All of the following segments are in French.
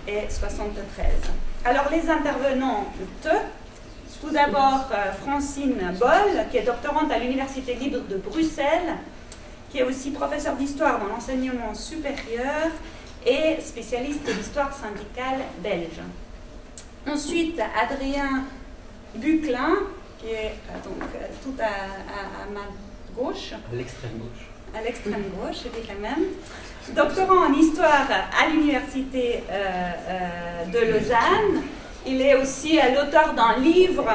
et 73. Alors les intervenantes, tout d'abord Francine Boll, qui est doctorante à l'Université libre de Bruxelles, qui est aussi professeure d'histoire dans l'enseignement supérieur et spécialiste de l'histoire syndicale belge. Ensuite, Adrien Buclin, qui est donc tout à ma gauche. À l'extrême gauche. À l'extrême gauche, je dirais même. Doctorant en histoire à l'Université de Lausanne. Il est aussi l'auteur d'un livre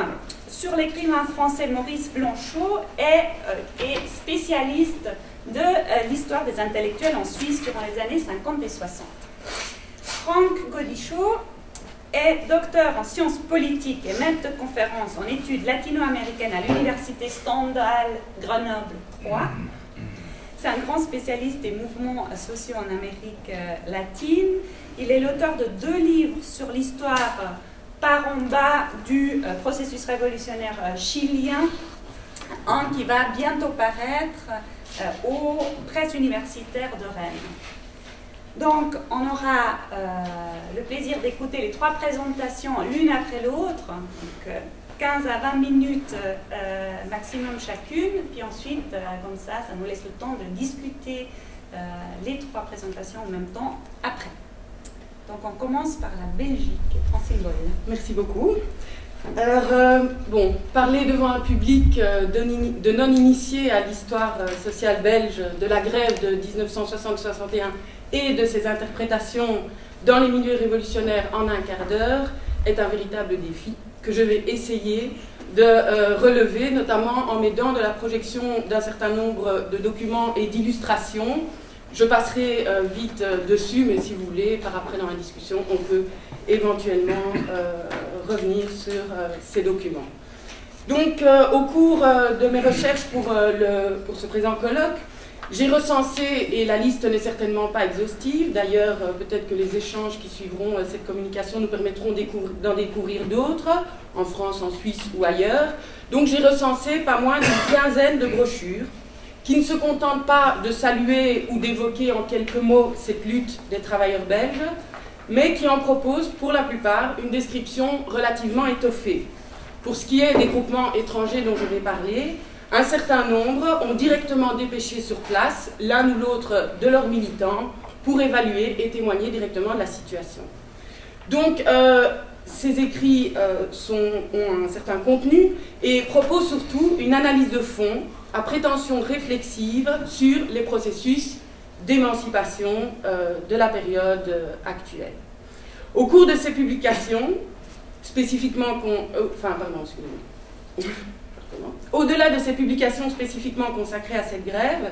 sur l'écrivain français Maurice Blanchot et spécialiste de l'histoire des intellectuels en Suisse durant les années 50 et 60. Franck Godichaud est docteur en sciences politiques et maître de conférences en études latino-américaines à l'Université Stendhal Grenoble 3. C'est un grand spécialiste des mouvements sociaux en Amérique latine. Il est l'auteur de 2 livres sur l'histoire par en bas du processus révolutionnaire chilien, un qui va bientôt paraître aux presses universitaires de Rennes. Donc, on aura le plaisir d'écouter les 3 présentations l'une après l'autre, 15 à 20 minutes maximum chacune, puis ensuite, comme ça nous laisse le temps de discuter les 3 présentations en même temps après. Donc, on commence par la Belgique. Francine Boll. Merci beaucoup. Alors, parler devant un public de non-initiés à l'histoire sociale belge de la grève de 1960-61 et de ses interprétations dans les milieux révolutionnaires en un quart d'heure est un véritable défi que je vais essayer de relever, notamment en m'aidant de la projection d'un certain nombre de documents et d'illustrations. Je passerai vite dessus, mais si vous voulez, par après dans la discussion, on peut éventuellement revenir sur ces documents. Donc, au cours de mes recherches pour ce présent colloque, j'ai recensé, et la liste n'est certainement pas exhaustive, d'ailleurs, peut-être que les échanges qui suivront cette communication nous permettront d'en découvrir d'autres, en France, en Suisse ou ailleurs. Donc, j'ai recensé pas moins d'une quinzaine de brochures qui ne se contentent pas de saluer ou d'évoquer en quelques mots cette lutte des travailleurs belges, mais qui en proposent pour la plupart une description relativement étoffée. Pour ce qui est des groupements étrangers dont je vais parler, un certain nombre ont directement dépêché sur place l'un ou l'autre de leurs militants pour évaluer et témoigner directement de la situation. Donc, ces écrits ont un certain contenu et proposent surtout une analyse de fond à prétention réflexive sur les processus d'émancipation de la période actuelle. Au cours de ces publications, spécifiquement au-delà de ces publications spécifiquement consacrées à cette grève,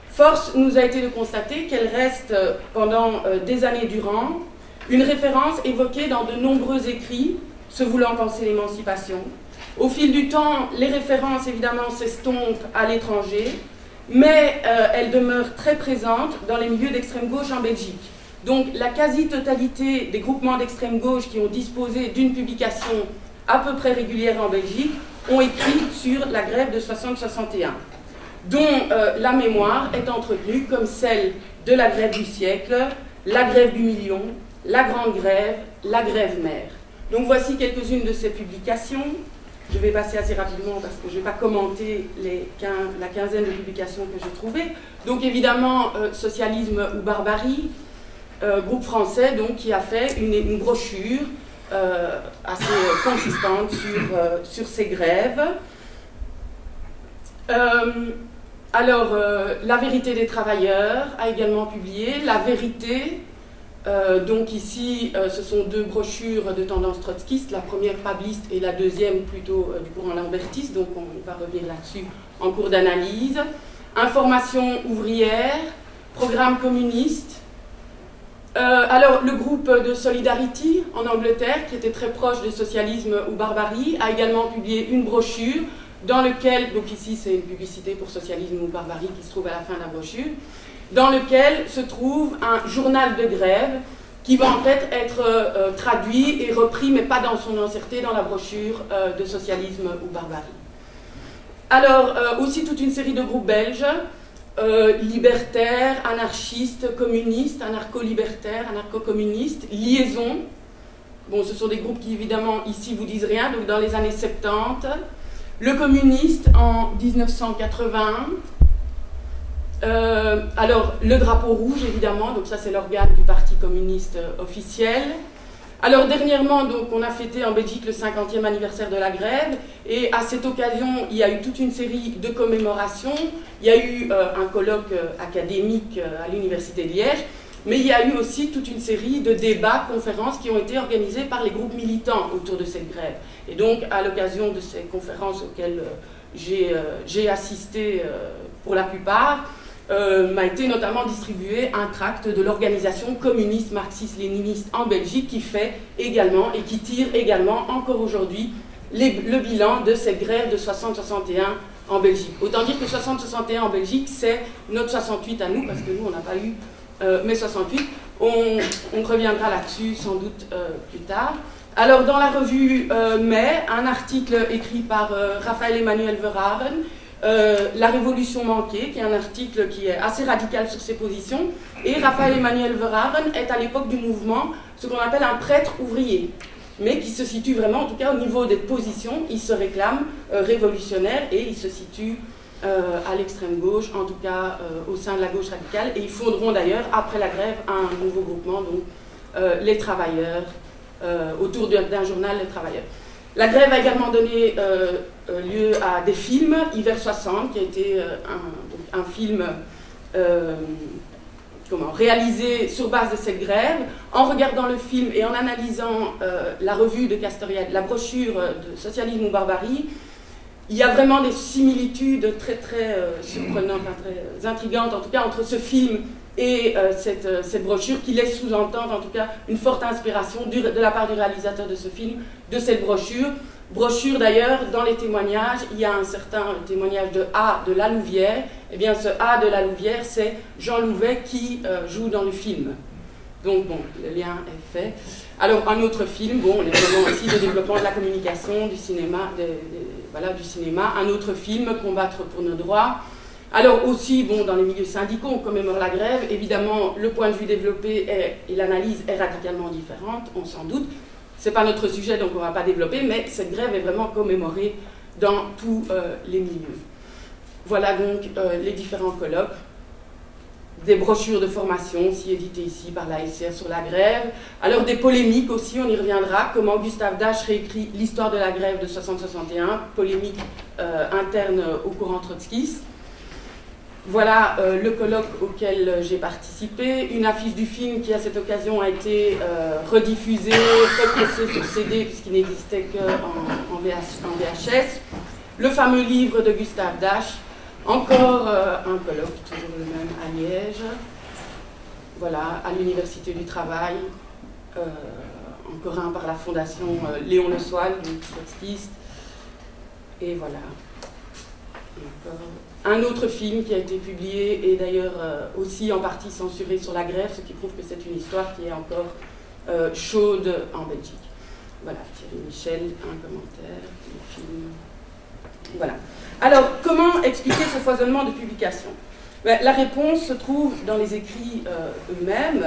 force nous a été de constater qu'elle reste pendant des années durant une référence évoquée dans de nombreux écrits se voulant penser l'émancipation. Au fil du temps, les références évidemment s'estompent à l'étranger, mais elles demeurent très présentes dans les milieux d'extrême gauche en Belgique. Donc la quasi-totalité des groupements d'extrême gauche qui ont disposé d'une publication à peu près régulière en Belgique ont écrit sur la grève de 60-61, dont la mémoire est entretenue comme celle de la grève du siècle, la grève du million, la grande grève, la grève mère. Donc voici quelques-unes de ces publications. Je vais passer assez rapidement parce que je ne vais pas commenter la quinzaine de publications que j'ai trouvées. Donc évidemment, Socialisme ou Barbarie, groupe français donc, qui a fait une brochure assez consistante sur ces grèves. La vérité des travailleurs a également publié, La vérité. Donc ici, ce sont 2 brochures de tendance trotskiste, la première pabliste et la deuxième plutôt du courant lambertiste, donc on va revenir là-dessus en cours d'analyse. Information ouvrière, programme communiste. Le groupe de Solidarity en Angleterre, qui était très proche de Socialisme ou Barbarie, a également publié une brochure dans lequel, donc ici c'est une publicité pour Socialisme ou Barbarie qui se trouve à la fin de la brochure, dans lequel se trouve un journal de grève qui va en fait être traduit et repris, mais pas dans son entièreté, dans la brochure de Socialisme ou Barbarie. Alors, aussi toute une série de groupes belges, libertaires, anarchistes, communistes, anarcho-libertaires, anarcho-communistes, liaison. Bon, ce sont des groupes qui, évidemment, ici, vous disent rien, donc dans les années 70. Le communiste, en 1981. Alors, le drapeau rouge, évidemment, donc ça, c'est l'organe du Parti communiste officiel. Alors, dernièrement, donc, on a fêté en Belgique le 50e anniversaire de la grève, et à cette occasion, il y a eu toute une série de commémorations. Il y a eu un colloque académique à l'Université de Liège, mais il y a eu aussi toute une série de débats, conférences qui ont été organisés par les groupes militants autour de cette grève. Et donc, à l'occasion de ces conférences auxquelles j'ai assisté pour la plupart, m'a été notamment distribué un tract de l'organisation communiste marxiste-léniniste en Belgique qui fait également et qui tire également encore aujourd'hui le bilan de cette grève de 60-61 en Belgique. Autant dire que 60-61 en Belgique, c'est notre 68 à nous, parce que nous, on n'a pas eu mai 68. On reviendra là-dessus sans doute plus tard. Alors, dans la revue Mai, un article écrit par Raphaël Emmanuel Verhaeren, La Révolution manquée, qui est un article qui est assez radical sur ses positions. Et Raphaël Emmanuel Verhaeren est à l'époque du mouvement ce qu'on appelle un prêtre ouvrier, mais qui se situe vraiment, en tout cas au niveau des positions, il se réclame révolutionnaire et il se situe à l'extrême gauche, en tout cas au sein de la gauche radicale. Et ils fonderont d'ailleurs, après la grève, un nouveau groupement, donc les travailleurs, autour d'un journal, les travailleurs. La grève a également donné lieu à des films, Hiver 60, qui a été un film réalisé sur base de cette grève. En regardant le film et en analysant la revue de Castoriadis, la brochure de Socialisme ou Barbarie, il y a vraiment des similitudes très très surprenantes, très intrigantes en tout cas entre ce film et cette brochure qui laisse sous-entendre en tout cas une forte inspiration de la part du réalisateur de ce film, de cette brochure. Brochure d'ailleurs, dans les témoignages, il y a un certain témoignage de A de Lalouvière. Et bien ce A de Lalouvière, c'est Jean Louvet qui joue dans le film. Donc bon, le lien est fait. Alors un autre film, bon, les moments aussi de développement de la communication, du cinéma, voilà, du cinéma. Un autre film, Combattre pour nos droits. Alors aussi, bon, dans les milieux syndicaux, on commémore la grève. Évidemment, le point de vue développé et l'analyse est radicalement différente, on s'en doute. Ce n'est pas notre sujet, donc on ne va pas développer, mais cette grève est vraiment commémorée dans tous les milieux. Voilà donc les différents colloques. Des brochures de formation, aussi éditées ici par la SCR sur la grève. Alors des polémiques aussi, on y reviendra, comment Gustave Dasch réécrit l'histoire de la grève de 60-61, polémique interne au courant trotskiste. Voilà le colloque auquel j'ai participé, une affiche du film qui à cette occasion a été rediffusée, repressée sur CD puisqu'il n'existait qu'en VHS, le fameux livre de Gustave Dasch, encore un colloque, toujours le même à Liège, voilà, à l'Université du Travail, encore un par la Fondation Léon Le Soil, donc trotskiste, et voilà. Un autre film qui a été publié et d'ailleurs aussi en partie censuré sur la grève, ce qui prouve que c'est une histoire qui est encore chaude en Belgique. Voilà, Thierry Michel, un commentaire, le film. Voilà. Alors, comment expliquer ce foisonnement de publications? La réponse se trouve dans les écrits eux-mêmes.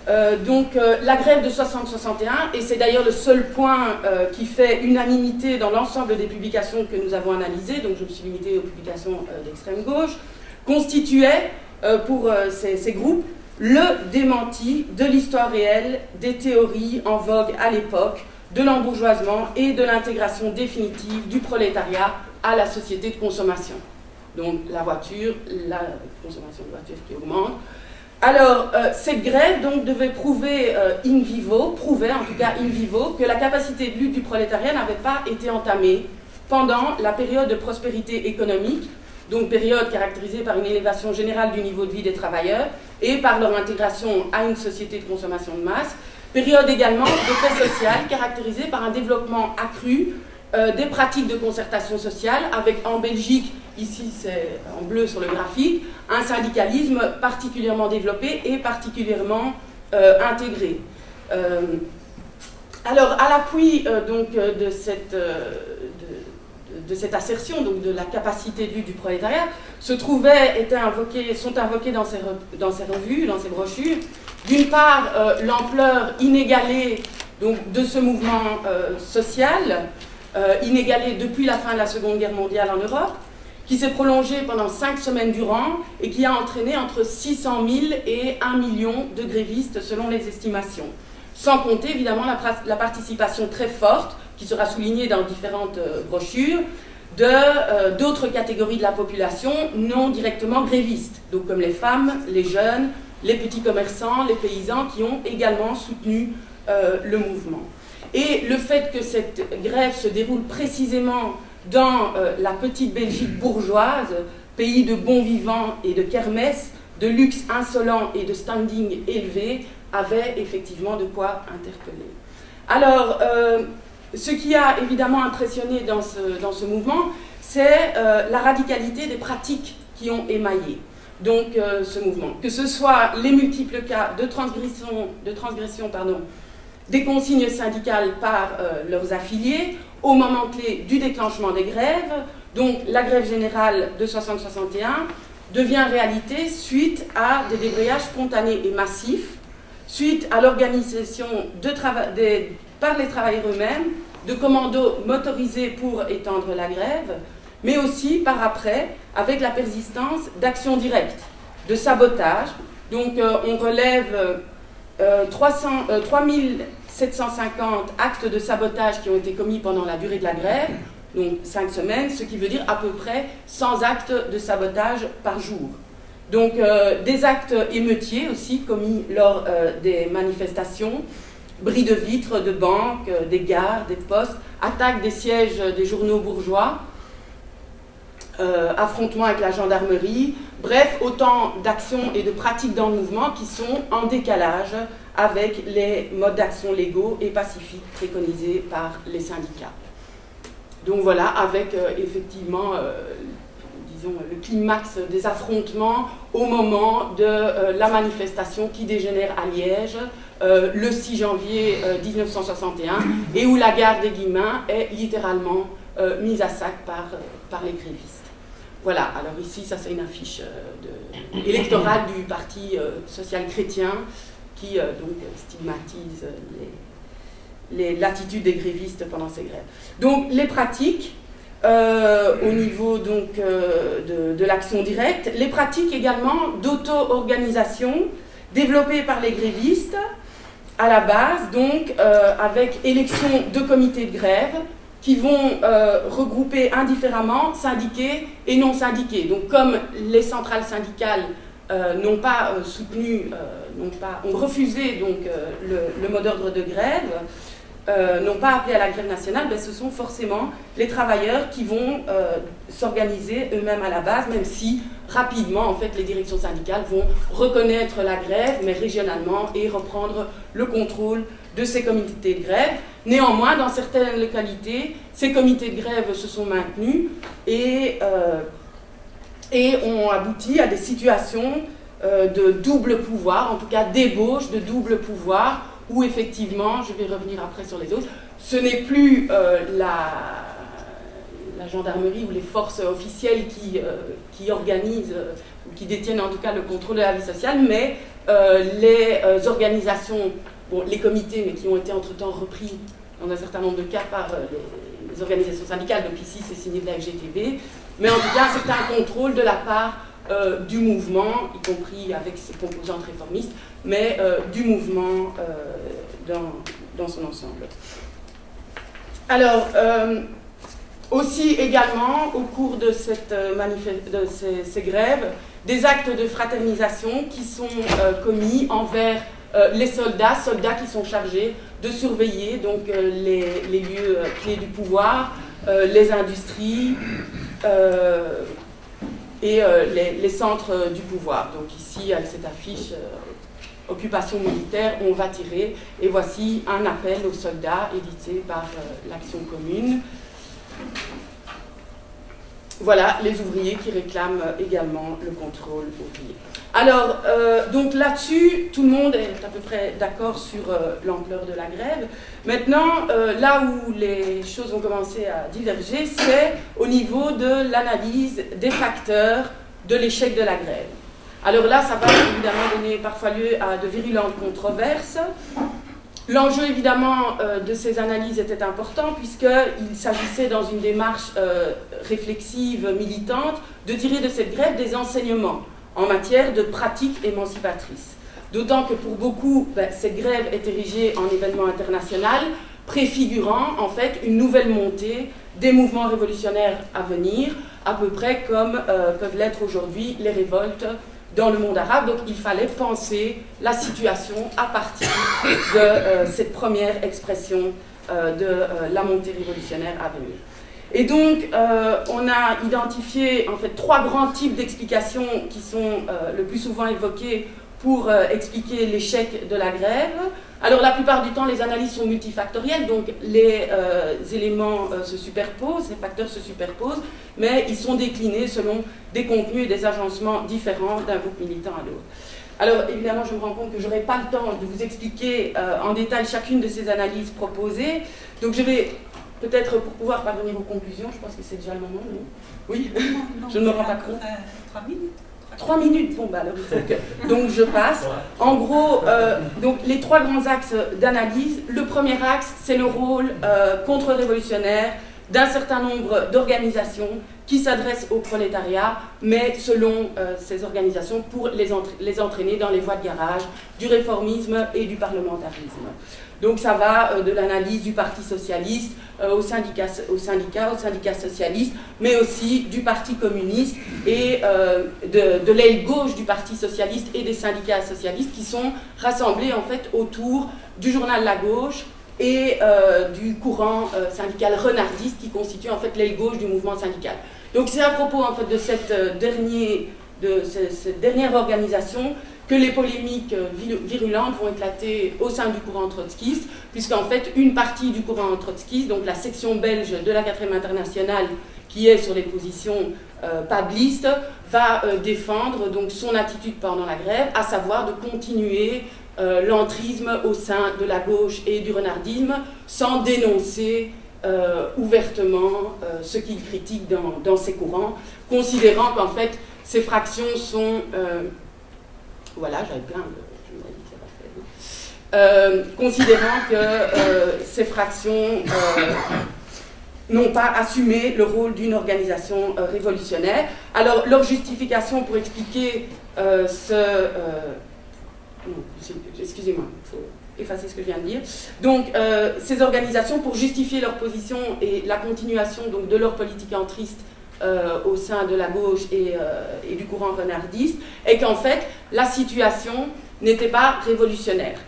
La grève de 60-61, et c'est d'ailleurs le seul point qui fait unanimité dans l'ensemble des publications que nous avons analysées, donc je me suis limitée aux publications d'extrême gauche, constituait pour ces groupes le démenti de l'histoire réelle des théories en vogue à l'époque, de l'embourgeoisement et de l'intégration définitive du prolétariat à la société de consommation. Donc la voiture, la consommation de voitures qui augmente. Alors, cette grève donc, devait prouver prouvait en tout cas in vivo, que la capacité de lutte du prolétariat n'avait pas été entamée pendant la période de prospérité économique, donc période caractérisée par une élévation générale du niveau de vie des travailleurs et par leur intégration à une société de consommation de masse, période également de paix sociale caractérisée par un développement accru des pratiques de concertation sociale, avec en Belgique, ici c'est en bleu sur le graphique, un syndicalisme particulièrement développé et particulièrement intégré. Alors, à l'appui de cette assertion, donc de la capacité de lutte du prolétariat, sont invoqués dans ces revues, dans ces brochures. D'une part, l'ampleur inégalée donc, de ce mouvement social, inégalé depuis la fin de la Seconde Guerre mondiale en Europe, qui s'est prolongé pendant 5 semaines durant et qui a entraîné entre 600 000 et 1 million de grévistes selon les estimations. Sans compter évidemment la participation très forte, qui sera soulignée dans différentes brochures, d'autres catégories de la population non directement grévistes, donc comme les femmes, les jeunes, les petits commerçants, les paysans qui ont également soutenu le mouvement. Et le fait que cette grève se déroule précisément dans la petite Belgique bourgeoise, pays de bons vivants et de kermesse, de luxe insolent et de standing élevé, avait effectivement de quoi interpeller. Alors, ce qui a évidemment impressionné dans ce mouvement, c'est la radicalité des pratiques qui ont émaillé donc, ce mouvement. Que ce soit les multiples cas de transgression des consignes syndicales par leurs affiliés au moment clé du déclenchement des grèves. Donc la grève générale de 60-61 devient réalité suite à des débrayages spontanés et massifs, suite à l'organisation par les travailleurs eux-mêmes de commandos motorisés pour étendre la grève, mais aussi par après avec la persistance d'actions directes, de sabotage. Donc on relève 3750 actes de sabotage qui ont été commis pendant la durée de la grève, donc 5 semaines, ce qui veut dire à peu près 100 actes de sabotage par jour. Donc des actes émeutiers aussi commis lors des manifestations, bris de vitres de banques, des gares, des postes, attaques des sièges des journaux bourgeois, affrontements avec la gendarmerie, bref, autant d'actions et de pratiques dans le mouvement qui sont en décalage avec les modes d'action légaux et pacifiques préconisés par les syndicats. Donc voilà, avec effectivement, disons, le climax des affrontements au moment de la manifestation qui dégénère à Liège, le 6 janvier 1961, et où la gare des Guillemins est littéralement mise à sac par les grévistes. Voilà, alors ici, ça c'est une affiche électorale du Parti social-chrétien qui donc stigmatise l'attitude des grévistes pendant ces grèves. Donc les pratiques au niveau donc, de l'action directe, les pratiques également d'auto-organisation développées par les grévistes à la base, donc avec élection de comités de grève qui vont regrouper indifféremment syndiqués et non syndiqués. Donc comme les centrales syndicales n'ont pas soutenu, ont refusé donc, le mot d'ordre de grève, n'ont pas appelé à la grève nationale, ben, ce sont forcément les travailleurs qui vont s'organiser eux-mêmes à la base, même si rapidement en fait, les directions syndicales vont reconnaître la grève, mais régionalement, et reprendre le contrôle de ces comités de grève. Néanmoins, dans certaines localités, ces comités de grève se sont maintenus et ont abouti à des situations de double pouvoir, en tout cas d'ébauche de double pouvoir, où effectivement, je vais revenir après sur les autres, ce n'est plus la gendarmerie ou les forces officielles qui organisent, ou qui détiennent en tout cas le contrôle de la vie sociale, mais les organisations, bon, les comités, mais qui ont été entre-temps repris dans un certain nombre de cas par les organisations syndicales, donc ici c'est signé de la FGTB, mais en tout cas un certain contrôle de la part du mouvement, y compris avec ses composantes réformistes, mais du mouvement dans son ensemble. Alors, aussi également, au cours de, ces grèves, des actes de fraternisation qui sont commis envers les soldats qui sont chargés de surveiller donc, les lieux clés du pouvoir, les industries et les centres du pouvoir. Donc ici, avec cette affiche occupation militaire, on va tirer. Et voici un appel aux soldats édité par l'Action commune. voilà, les ouvriers qui réclament également le contrôle ouvrier. Alors, donc là-dessus, tout le monde est à peu près d'accord sur l'ampleur de la grève. Maintenant, là où les choses vont commencer à diverger, c'est au niveau de l'analyse des facteurs de l'échec de la grève. Alors là, ça va évidemment donner parfois lieu à de virulentes controverses. L'enjeu, évidemment, de ces analyses était important, puisqu'il s'agissait, dans une démarche réflexive, militante, de tirer de cette grève des enseignements en matière de pratiques émancipatrices. D'autant que pour beaucoup, cette grève est érigée en événement international, préfigurant en fait une nouvelle montée des mouvements révolutionnaires à venir, à peu près comme peuvent l'être aujourd'hui les révoltes dans le monde arabe. Donc il fallait penser la situation à partir de cette première expression de la montée révolutionnaire à venir. Et donc on a identifié en fait 3 grands types d'explications qui sont le plus souvent évoquées pour expliquer l'échec de la grève. Alors la plupart du temps, les analyses sont multifactorielles, donc les éléments se superposent, les facteurs se superposent, mais ils sont déclinés selon des contenus et des agencements différents d'un groupe militant à l'autre. Alors évidemment, je me rends compte que je n'aurai pas le temps de vous expliquer en détail chacune de ces analyses proposées, donc je vais peut-être, pour pouvoir parvenir aux conclusions, je pense que c'est déjà le moment, non? Oui, non, je ne me rends pas compte. 3 minutes. 3 minutes, bon bah alors il faut que... Donc je passe. En gros, donc, les 3 grands axes d'analyse. Le premier axe, c'est le rôle contre-révolutionnaire d'un certain nombre d'organisations qui s'adressent au prolétariat, mais selon ces organisations pour les entraîner dans les voies de garage du réformisme et du parlementarisme. Donc ça va de l'analyse du Parti socialiste au syndicat socialiste, mais aussi du Parti communiste et de l'aile gauche du Parti socialiste et des syndicats socialistes qui sont rassemblés en fait autour du journal La Gauche et du courant syndical renardiste qui constitue en fait l'aile gauche du mouvement syndical. Donc c'est à propos en fait de cette dernière organisation que les polémiques virulentes vont éclater au sein du courant trotskiste, puisqu'en fait une partie du courant trotskiste, donc la section belge de la 4e internationale qui est sur les positions pablistes, va défendre donc son attitude pendant la grève, à savoir de continuer l'entrisme au sein de la gauche et du renardisme sans dénoncer ouvertement ce qu'il critique dans ces courants, considérant qu'en fait ces fractions sont... voilà, j'avais plein de... Je me dit que ça va faire. Considérant que ces fractions n'ont pas assumé le rôle d'une organisation révolutionnaire. Alors, leur justification pour expliquer excusez-moi, il faut effacer ce que je viens de dire. Donc, ces organisations, pour justifier leur position et la continuation donc, de leur politique entriste au sein de la gauche et du courant renardiste, est qu'en fait, la situation n'était pas révolutionnaire.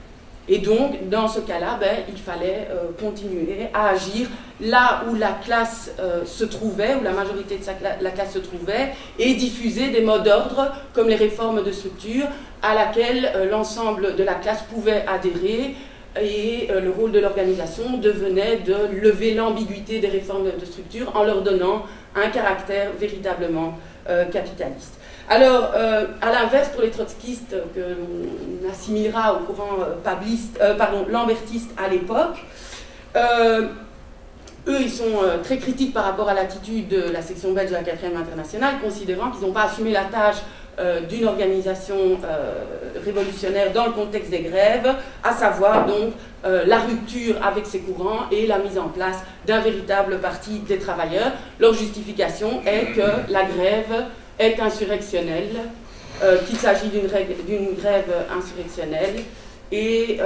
Et donc, dans ce cas-là, il fallait continuer à agir là où la classe se trouvait, où la majorité de la classe se trouvait, et diffuser des mots d'ordre, comme les réformes de structure, à laquelle l'ensemble de la classe pouvait adhérer, et le rôle de l'organisation devenait de lever l'ambiguïté des réformes de structure en leur donnant un caractère véritablement capitaliste. Alors, à l'inverse, pour les trotskistes que l'on assimilera au courant lambertiste à l'époque, eux, ils sont très critiques par rapport à l'attitude de la section belge de la 4e internationale, considérant qu'ils n'ont pas assumé la tâche d'une organisation révolutionnaire dans le contexte des grèves, à savoir donc la rupture avec ces courants et la mise en place d'un véritable parti des travailleurs. Leur justification est que la grève est insurrectionnelle, qu'il s'agit d'une grève insurrectionnelle et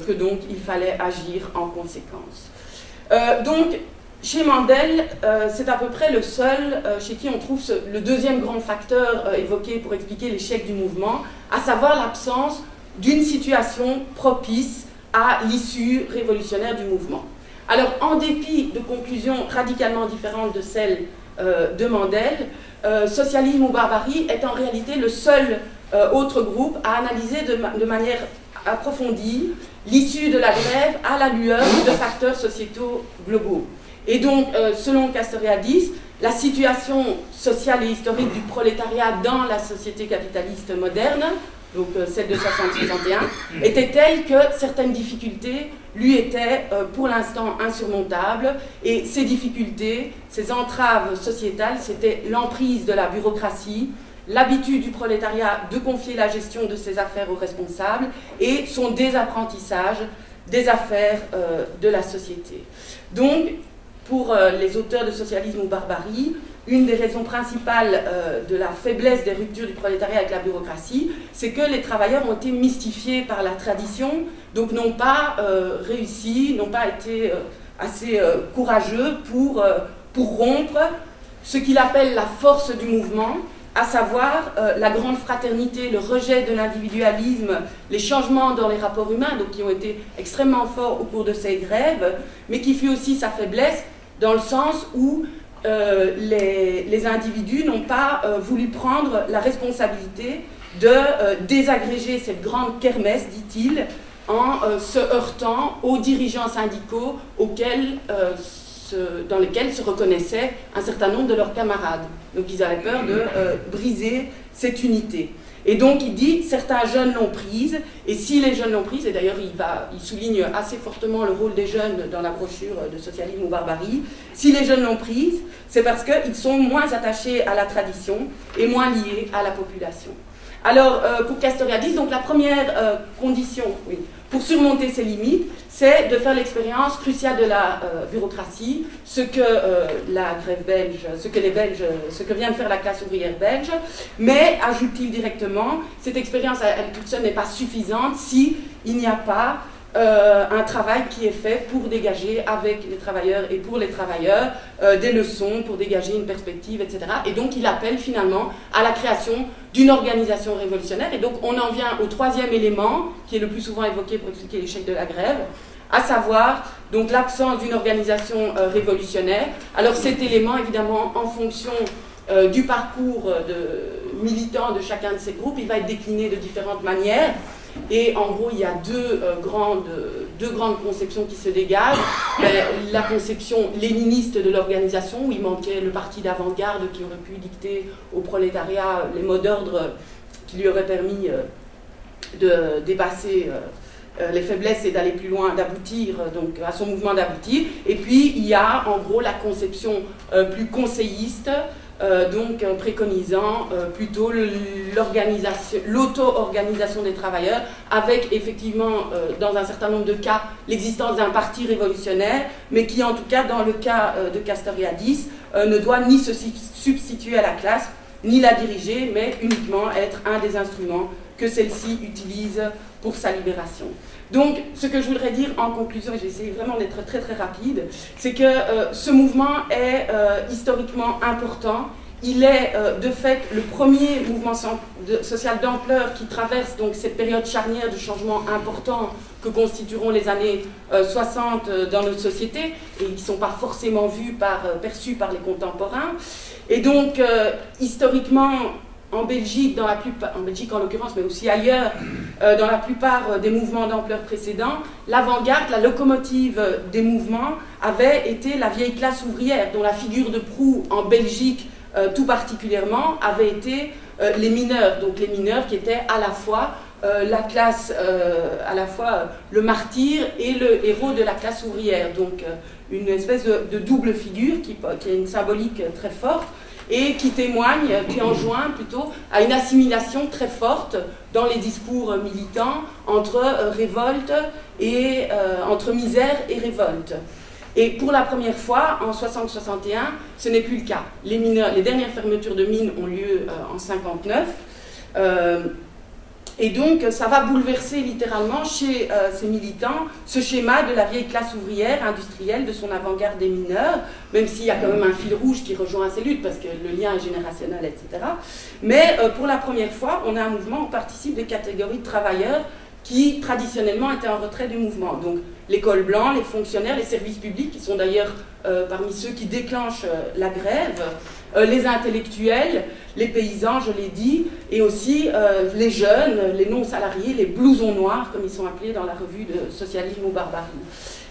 que donc il fallait agir en conséquence. Donc, chez Mandel, c'est à peu près le seul chez qui on trouve le deuxième grand facteur évoqué pour expliquer l'échec du mouvement, à savoir l'absence d'une situation propice à l'issue révolutionnaire du mouvement. Alors, en dépit de conclusions radicalement différentes de celles de Mandel, Socialisme ou barbarie est en réalité le seul autre groupe à analyser de manière approfondie l'issue de la grève à la lueur de facteurs sociétaux globaux. Et donc, selon Castoriadis, la situation sociale et historique du prolétariat dans la société capitaliste moderne, donc celle de 60-61, était telle que certaines difficultés lui étaient pour l'instant insurmontables, et ces difficultés, ces entraves sociétales, c'était l'emprise de la bureaucratie, l'habitude du prolétariat de confier la gestion de ses affaires aux responsables et son désapprentissage des affaires de la société. Donc, pour les auteurs de Socialisme ou Barbarie, une des raisons principales de la faiblesse des ruptures du prolétariat avec la bureaucratie, c'est que les travailleurs ont été mystifiés par la tradition, donc n'ont pas réussi, n'ont pas été assez courageux pour rompre ce qu'il appelle la force du mouvement, à savoir la grande fraternité, le rejet de l'individualisme, les changements dans les rapports humains, donc qui ont été extrêmement forts au cours de ces grèves, mais qui fut aussi sa faiblesse dans le sens où les individus n'ont pas voulu prendre la responsabilité de désagréger cette grande kermesse, dit-il, en se heurtant aux dirigeants syndicaux dans lesquels se reconnaissaient un certain nombre de leurs camarades. Donc ils avaient peur de briser cette unité. Et donc il dit, certains jeunes l'ont prise, et si les jeunes l'ont prise, et d'ailleurs il souligne assez fortement le rôle des jeunes dans la brochure de Socialisme ou Barbarie, si les jeunes l'ont prise, c'est parce qu'ils sont moins attachés à la tradition et moins liés à la population. Alors, pour Castoriadis, donc la première condition pour surmonter ces limites, c'est de faire l'expérience cruciale de la bureaucratie, ce que la grève belge, ce que vient de faire la classe ouvrière belge, mais, ajoute-t-il directement, cette expérience à elle toute seule n'est pas suffisante si il n'y a pas un travail qui est fait pour dégager avec les travailleurs et pour les travailleurs des leçons, pour dégager une perspective, etc. Et donc il appelle finalement à la création d'une organisation révolutionnaire. Et donc on en vient au troisième élément, qui est le plus souvent évoqué pour expliquer l'échec de la grève, à savoir donc l'absence d'une organisation révolutionnaire. Alors cet élément, évidemment, en fonction du parcours de militants de chacun de ces groupes, il va être décliné de différentes manières. Et en gros, il y a deux grandes conceptions qui se dégagent. La conception léniniste de l'organisation, où il manquait le parti d'avant-garde qui aurait pu dicter au prolétariat les mots d'ordre qui lui auraient permis de dépasser les faiblesses et d'aller plus loin, d'aboutir donc à son mouvement d'aboutir. Et puis, il y a en gros la conception plus conseilliste, donc préconisant plutôt l'auto-organisation des travailleurs, avec effectivement, dans un certain nombre de cas, l'existence d'un parti révolutionnaire, mais qui en tout cas, dans le cas de Castoriadis, ne doit ni se substituer à la classe, ni la diriger, mais uniquement être un des instruments que celle-ci utilise pour sa libération. Donc, ce que je voudrais dire en conclusion, et je vais essayer vraiment d'être très très rapide, c'est que ce mouvement est historiquement important. Il est de fait le premier mouvement social d'ampleur qui traverse donc cette période charnière de changement important que constitueront les années 60 dans notre société, et qui ne sont pas forcément perçus par les contemporains. Et donc, historiquement, en Belgique, en Belgique en l'occurrence, mais aussi ailleurs, dans la plupart des mouvements d'ampleur précédents, l'avant-garde, la locomotive des mouvements avait été la vieille classe ouvrière, dont la figure de proue en Belgique tout particulièrement avait été les mineurs. Donc les mineurs qui étaient à la fois la classe, à la fois le martyr et le héros de la classe ouvrière. Donc une espèce de double figure qui a une symbolique très forte, et qui enjoint plutôt à une assimilation très forte dans les discours militants entre révolte et entre misère et révolte. Et pour la première fois, en 60-61, ce n'est plus le cas. Les dernières fermetures de mines ont lieu en 59. Et donc, ça va bouleverser littéralement chez ces militants ce schéma de la vieille classe ouvrière industrielle, de son avant-garde des mineurs, même s'il y a quand même un fil rouge qui rejoint ces luttes, parce que le lien est générationnel, etc. Mais pour la première fois, on a un mouvement où participent des catégories de travailleurs qui, traditionnellement, étaient en retrait du mouvement. Donc, les cols blancs, les fonctionnaires, les services publics, qui sont d'ailleurs parmi ceux qui déclenchent la grève, les intellectuels, les paysans, je l'ai dit, et aussi les jeunes, les non-salariés, les blousons noirs, comme ils sont appelés dans la revue de Socialisme ou Barbarie.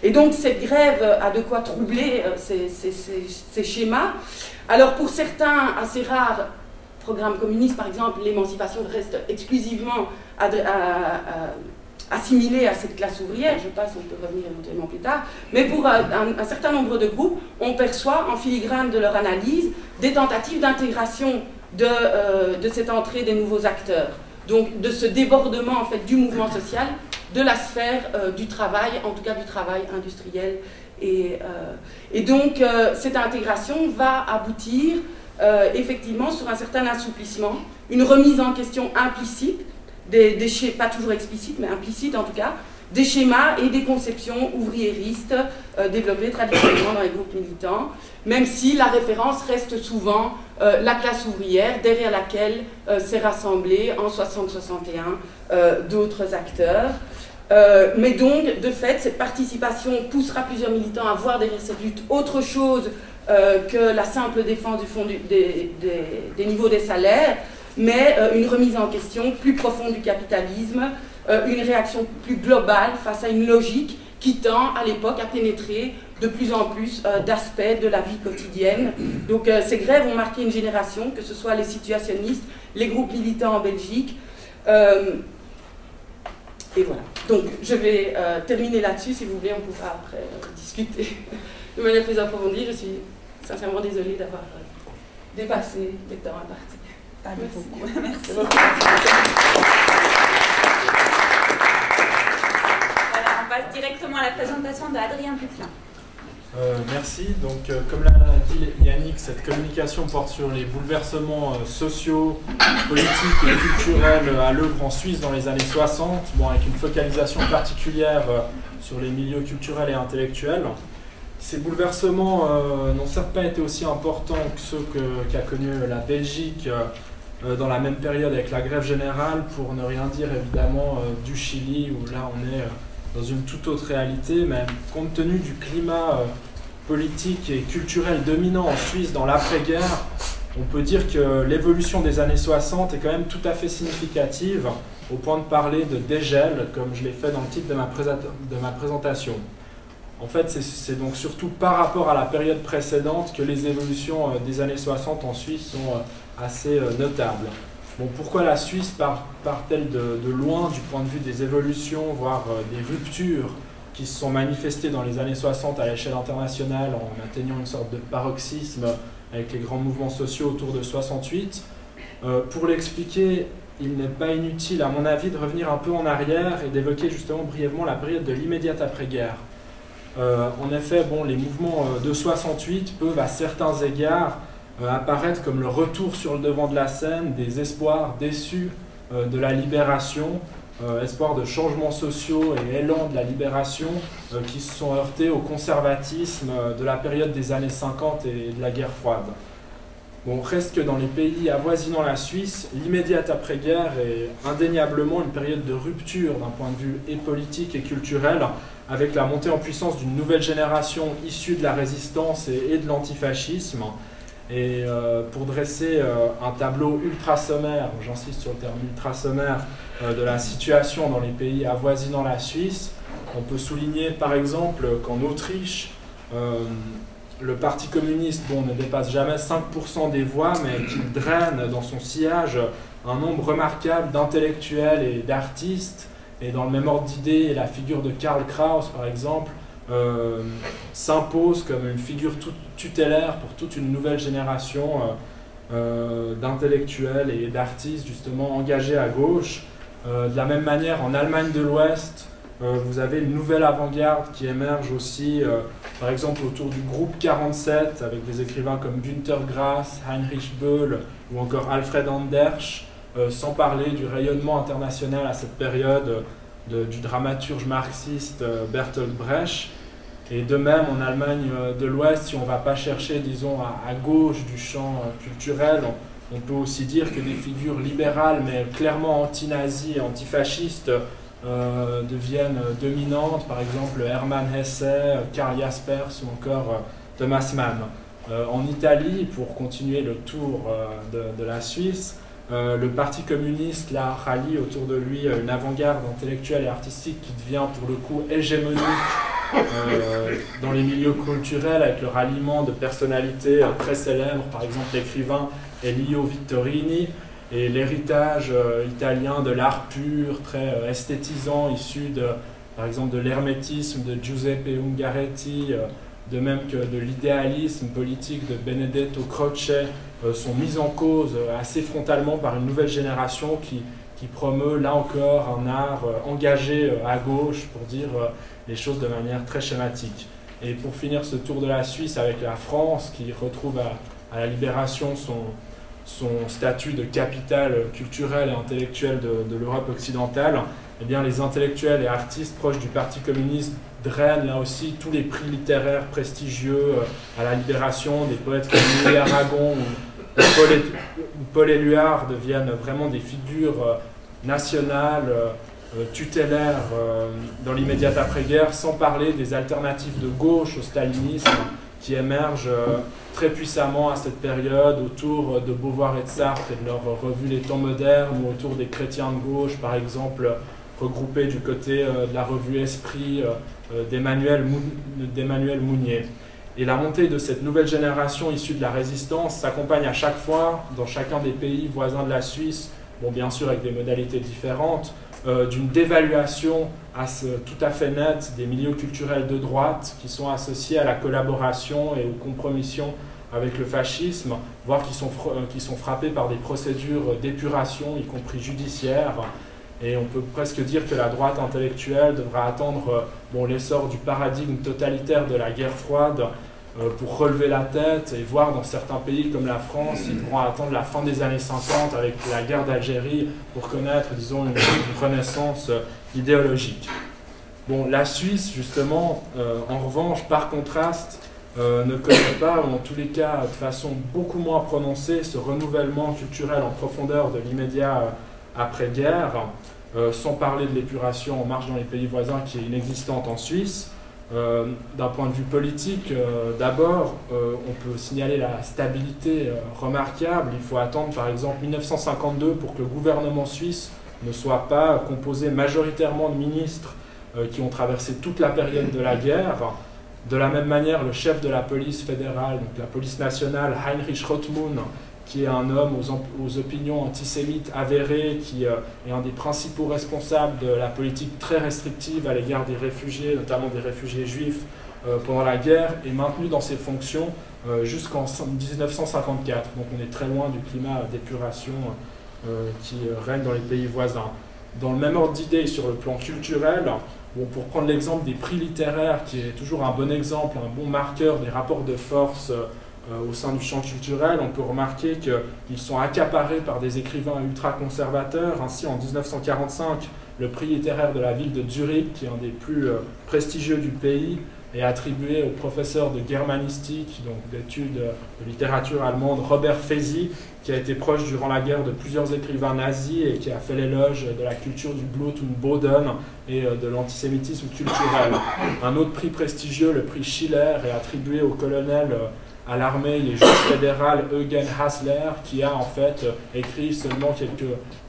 Et donc cette grève a de quoi troubler ces schémas. Alors pour certains assez rares programmes communistes, par exemple, l'émancipation reste exclusivement assimilée à cette classe ouvrière, je passe, on peut revenir éventuellement plus tard, mais pour un certain nombre de groupes, on perçoit en filigrane de leur analyse des tentatives d'intégration de cette entrée des nouveaux acteurs, donc de ce débordement en fait, du mouvement social, de la sphère du travail, en tout cas du travail industriel. Et donc cette intégration va aboutir effectivement sur un certain assouplissement, une remise en question implicite, pas toujours explicite, mais implicite en tout cas, des schémas et des conceptions ouvriéristes développées traditionnellement dans les groupes militants, même si la référence reste souvent la classe ouvrière, derrière laquelle s'est rassemblée en 60-61 d'autres acteurs. Mais donc, de fait, cette participation poussera plusieurs militants à voir derrière cette lutte autre chose que la simple défense du fond des niveaux des salaires, mais une remise en question plus profonde du capitalisme, une réaction plus globale face à une logique qui tend à l'époque à pénétrer de plus en plus d'aspects de la vie quotidienne. Donc ces grèves ont marqué une génération, que ce soit les situationnistes, les groupes militants en Belgique. Et voilà. Donc je vais terminer là-dessus, si vous voulez, on pourra après discuter de manière plus approfondie. Je suis sincèrement désolée d'avoir dépassé les temps impartis. Pas beaucoup. Merci. Voilà, on passe directement à la présentation d'Adrien Buclin. Merci. Donc, comme l'a dit Yannick, cette communication porte sur les bouleversements sociaux, politiques et culturels à l'œuvre en Suisse dans les années 60, bon, avec une focalisation particulière sur les milieux culturels et intellectuels. Ces bouleversements n'ont certes pas été aussi importants que ceux qu'a connu la Belgique dans la même période avec la grève générale, pour ne rien dire évidemment du Chili, où là on est dans une toute autre réalité, mais compte tenu du climat politique et culturel dominant en Suisse dans l'après-guerre, on peut dire que l'évolution des années 60 est quand même tout à fait significative, au point de parler de dégel, comme je l'ai fait dans le titre de ma présentation. En fait, c'est donc surtout par rapport à la période précédente que les évolutions des années 60 en Suisse sont assez notables. Bon, pourquoi la Suisse part-elle de loin du point de vue des évolutions, voire des ruptures qui se sont manifestées dans les années 60 à l'échelle internationale en atteignant une sorte de paroxysme avec les grands mouvements sociaux autour de 68 ? Pour l'expliquer, il n'est pas inutile, à mon avis, de revenir un peu en arrière et d'évoquer justement brièvement la période de l'immédiate après-guerre. En effet, bon, les mouvements de 68 peuvent à certains égards apparaître comme le retour sur le devant de la scène des espoirs déçus de la libération, espoirs de changements sociaux et élan de la libération qui se sont heurtés au conservatisme de la période des années 50 et de la guerre froide. Bon, reste que dans les pays avoisinant la Suisse, l'immédiate après-guerre est indéniablement une période de rupture d'un point de vue et politique et culturel, avec la montée en puissance d'une nouvelle génération issue de la résistance et de l'antifascisme. Et pour dresser un tableau ultra sommaire, j'insiste sur le terme ultra sommaire, de la situation dans les pays avoisinant la Suisse, on peut souligner par exemple qu'en Autriche, le Parti communiste ne dépasse jamais 5% des voix, mais qu'il draine dans son sillage un nombre remarquable d'intellectuels et d'artistes. Et dans le même ordre d'idée, la figure de Karl Kraus, par exemple, s'impose comme une figure tutélaire pour toute une nouvelle génération d'intellectuels et d'artistes justement engagés à gauche. De la même manière, en Allemagne de l'Ouest, vous avez une nouvelle avant-garde qui émerge aussi, par exemple autour du groupe 47, avec des écrivains comme Günter Grass, Heinrich Böll ou encore Alfred Andersch, sans parler du rayonnement international à cette période du dramaturge marxiste Bertolt Brecht. Et de même, en Allemagne de l'Ouest, si on ne va pas chercher, disons, à gauche du champ culturel, on peut aussi dire que des figures libérales, mais clairement anti-nazies et antifascistes, deviennent dominantes, par exemple Hermann Hesse, Karl Jaspers ou encore Thomas Mann. En Italie, pour continuer le tour de la Suisse, le Parti communiste là, rallie autour de lui une avant-garde intellectuelle et artistique qui devient pour le coup hégémonique dans les milieux culturels avec le ralliement de personnalités très célèbres, par exemple l'écrivain Elio Vittorini, et l'héritage italien de l'art pur, très esthétisant, issu par exemple de l'hermétisme de Giuseppe Ungaretti, de même que de l'idéalisme politique de Benedetto Croce, sont mises en cause assez frontalement par une nouvelle génération qui promeut là encore un art engagé à gauche, pour dire les choses de manière très schématique. Et pour finir ce tour de la Suisse avec la France, qui retrouve à la Libération son statut de capitale culturelle et intellectuelle de l'Europe occidentale, eh bien, les intellectuels et artistes proches du Parti communiste drainent là aussi tous les prix littéraires prestigieux à la Libération. Des poètes comme Louis Aragon ou Paul Éluard deviennent vraiment des figures nationales, tutélaires dans l'immédiate après-guerre, sans parler des alternatives de gauche au stalinisme qui émergent très puissamment à cette période autour de Beauvoir et de Sartre et de leur revue Les Temps modernes, ou autour des chrétiens de gauche, par exemple, regroupés du côté de la revue Esprit d'Emmanuel Mounier. Et la montée de cette nouvelle génération issue de la résistance s'accompagne à chaque fois, dans chacun des pays voisins de la Suisse, bon, bien sûr avec des modalités différentes, d'une dévaluation tout à fait nette des milieux culturels de droite qui sont associés à la collaboration et aux compromissions avec le fascisme, voire qui sont frappés par des procédures d'épuration, y compris judiciaires. Et on peut presque dire que la droite intellectuelle devra attendre l'essor du paradigme totalitaire de la guerre froide pour relever la tête, et voir dans certains pays comme la France, ils devront attendre la fin des années 50 avec la guerre d'Algérie pour connaître, disons, une renaissance idéologique. Bon, la Suisse, justement, en revanche, par contraste, ne connaît pas, ou en tous les cas de façon beaucoup moins prononcée, ce renouvellement culturel en profondeur de l'immédiat après-guerre, sans parler de l'épuration en marche dans les pays voisins qui est inexistante en Suisse. D'un point de vue politique, d'abord, on peut signaler la stabilité remarquable. Il faut attendre par exemple 1952 pour que le gouvernement suisse ne soit pas composé majoritairement de ministres qui ont traversé toute la période de la guerre. De la même manière, le chef de la police fédérale, donc la police nationale, Heinrich Rothmund, qui est un homme aux opinions antisémites avérées, qui est un des principaux responsables de la politique très restrictive à l'égard des réfugiés, notamment des réfugiés juifs pendant la guerre, est maintenu dans ses fonctions jusqu'en 1954. Donc on est très loin du climat d'épuration qui règne dans les pays voisins. Dans le même ordre d'idée, sur le plan culturel, pour prendre l'exemple des prix littéraires, qui est toujours un bon exemple, un bon marqueur des rapports de force au sein du champ culturel, on peut remarquer qu'ils sont accaparés par des écrivains ultra-conservateurs. Ainsi, en 1945, le prix littéraire de la ville de Zurich, qui est un des plus prestigieux du pays, est attribué au professeur de germanistique, donc d'études de littérature allemande, Robert Fesi, qui a été proche durant la guerre de plusieurs écrivains nazis et qui a fait l'éloge de la culture du Blut und Boden et de l'antisémitisme culturel. Un autre prix prestigieux, le prix Schiller, est attribué au colonel à l'armée et juge fédéral Eugen Hassler, qui a en fait écrit seulement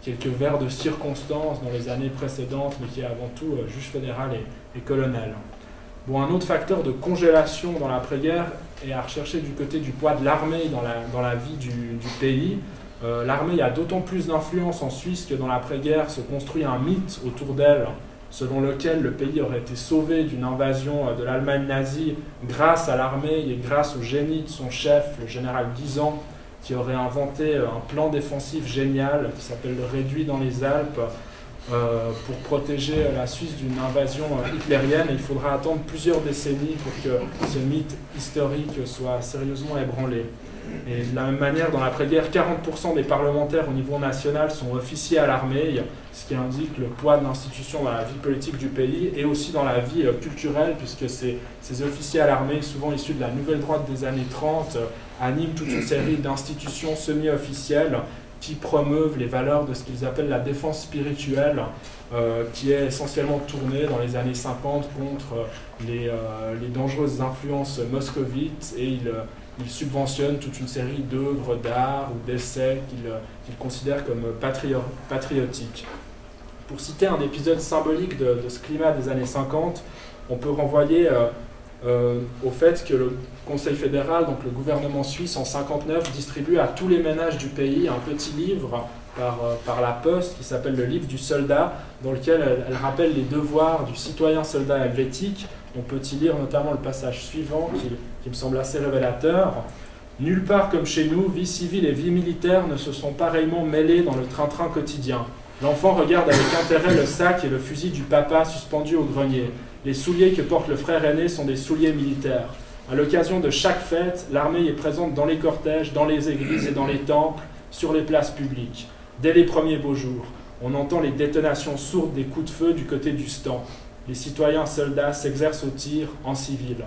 quelques vers de circonstance dans les années précédentes, mais qui est avant tout juge fédéral et colonel. Bon, un autre facteur de congélation dans l'après-guerre est à rechercher du côté du poids de l'armée dans la vie du pays. L'armée a d'autant plus d'influence en Suisse que dans l'après-guerre se construit un mythe autour d'elle, selon lequel le pays aurait été sauvé d'une invasion de l'Allemagne nazie grâce à l'armée et grâce au génie de son chef, le général Guisan, qui aurait inventé un plan défensif génial qui s'appelle le Réduit dans les Alpes, pour protéger la Suisse d'une invasion hitlérienne. Et il faudra attendre plusieurs décennies pour que ce mythe historique soit sérieusement ébranlé. Et de la même manière, dans l'après-guerre, 40% des parlementaires au niveau national sont officiers à l'armée, ce qui indique le poids de l'institution dans la vie politique du pays et aussi dans la vie culturelle, puisque ces officiers à l'armée, souvent issus de la nouvelle droite des années 30, animent toute une série d'institutions semi-officielles qui promeuvent les valeurs de ce qu'ils appellent la défense spirituelle, qui est essentiellement tournée dans les années 50 contre les dangereuses influences moscovites, et ils subventionnent toute une série d'œuvres d'art ou d'essais qu'ils considèrent comme patriotiques. Pour citer un épisode symbolique de ce climat des années 50, on peut renvoyer au fait que le Conseil fédéral, donc le gouvernement suisse, en 1959, distribue à tous les ménages du pays un petit livre par la poste qui s'appelle le livre du soldat, dans lequel elle rappelle les devoirs du citoyen soldat helvétique. On peut y lire notamment le passage suivant qui me semble assez révélateur. « Nulle part comme chez nous, vie civile et vie militaire ne se sont pareillement mêlées dans le train-train quotidien. L'enfant regarde avec intérêt le sac et le fusil du papa suspendu au grenier. Les souliers que porte le frère aîné sont des souliers militaires. À l'occasion de chaque fête, l'armée est présente dans les cortèges, dans les églises et dans les temples, sur les places publiques. Dès les premiers beaux jours, on entend les détonations sourdes des coups de feu du côté du stand. Les citoyens soldats s'exercent au tir en civil.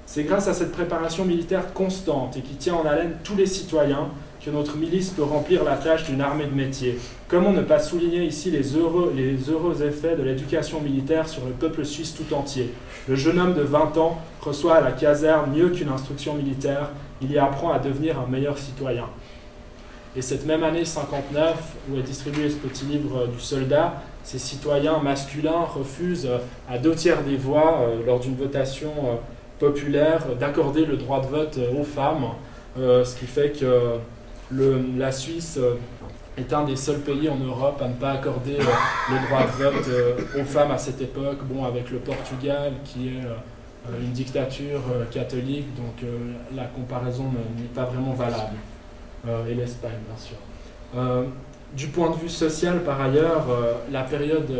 C'est grâce à cette préparation militaire constante et qui tient en haleine tous les citoyens que notre milice peut remplir la tâche d'une armée de métier. Comment ne pas souligner ici les heureux effets de l'éducation militaire sur le peuple suisse tout entier. Le jeune homme de 20 ans reçoit à la caserne mieux qu'une instruction militaire, il y apprend à devenir un meilleur citoyen. Et cette même année 59, où est distribué ce petit livre du soldat, ces citoyens masculins refusent à 2/3 des voix, lors d'une votation populaire, d'accorder le droit de vote aux femmes, ce qui fait que la Suisse est un des seuls pays en Europe à ne pas accorder le droit de vote aux femmes à cette époque, avec le Portugal qui est une dictature catholique, donc la comparaison n'est pas vraiment valable, et l'Espagne bien sûr. Du point de vue social, par ailleurs, la période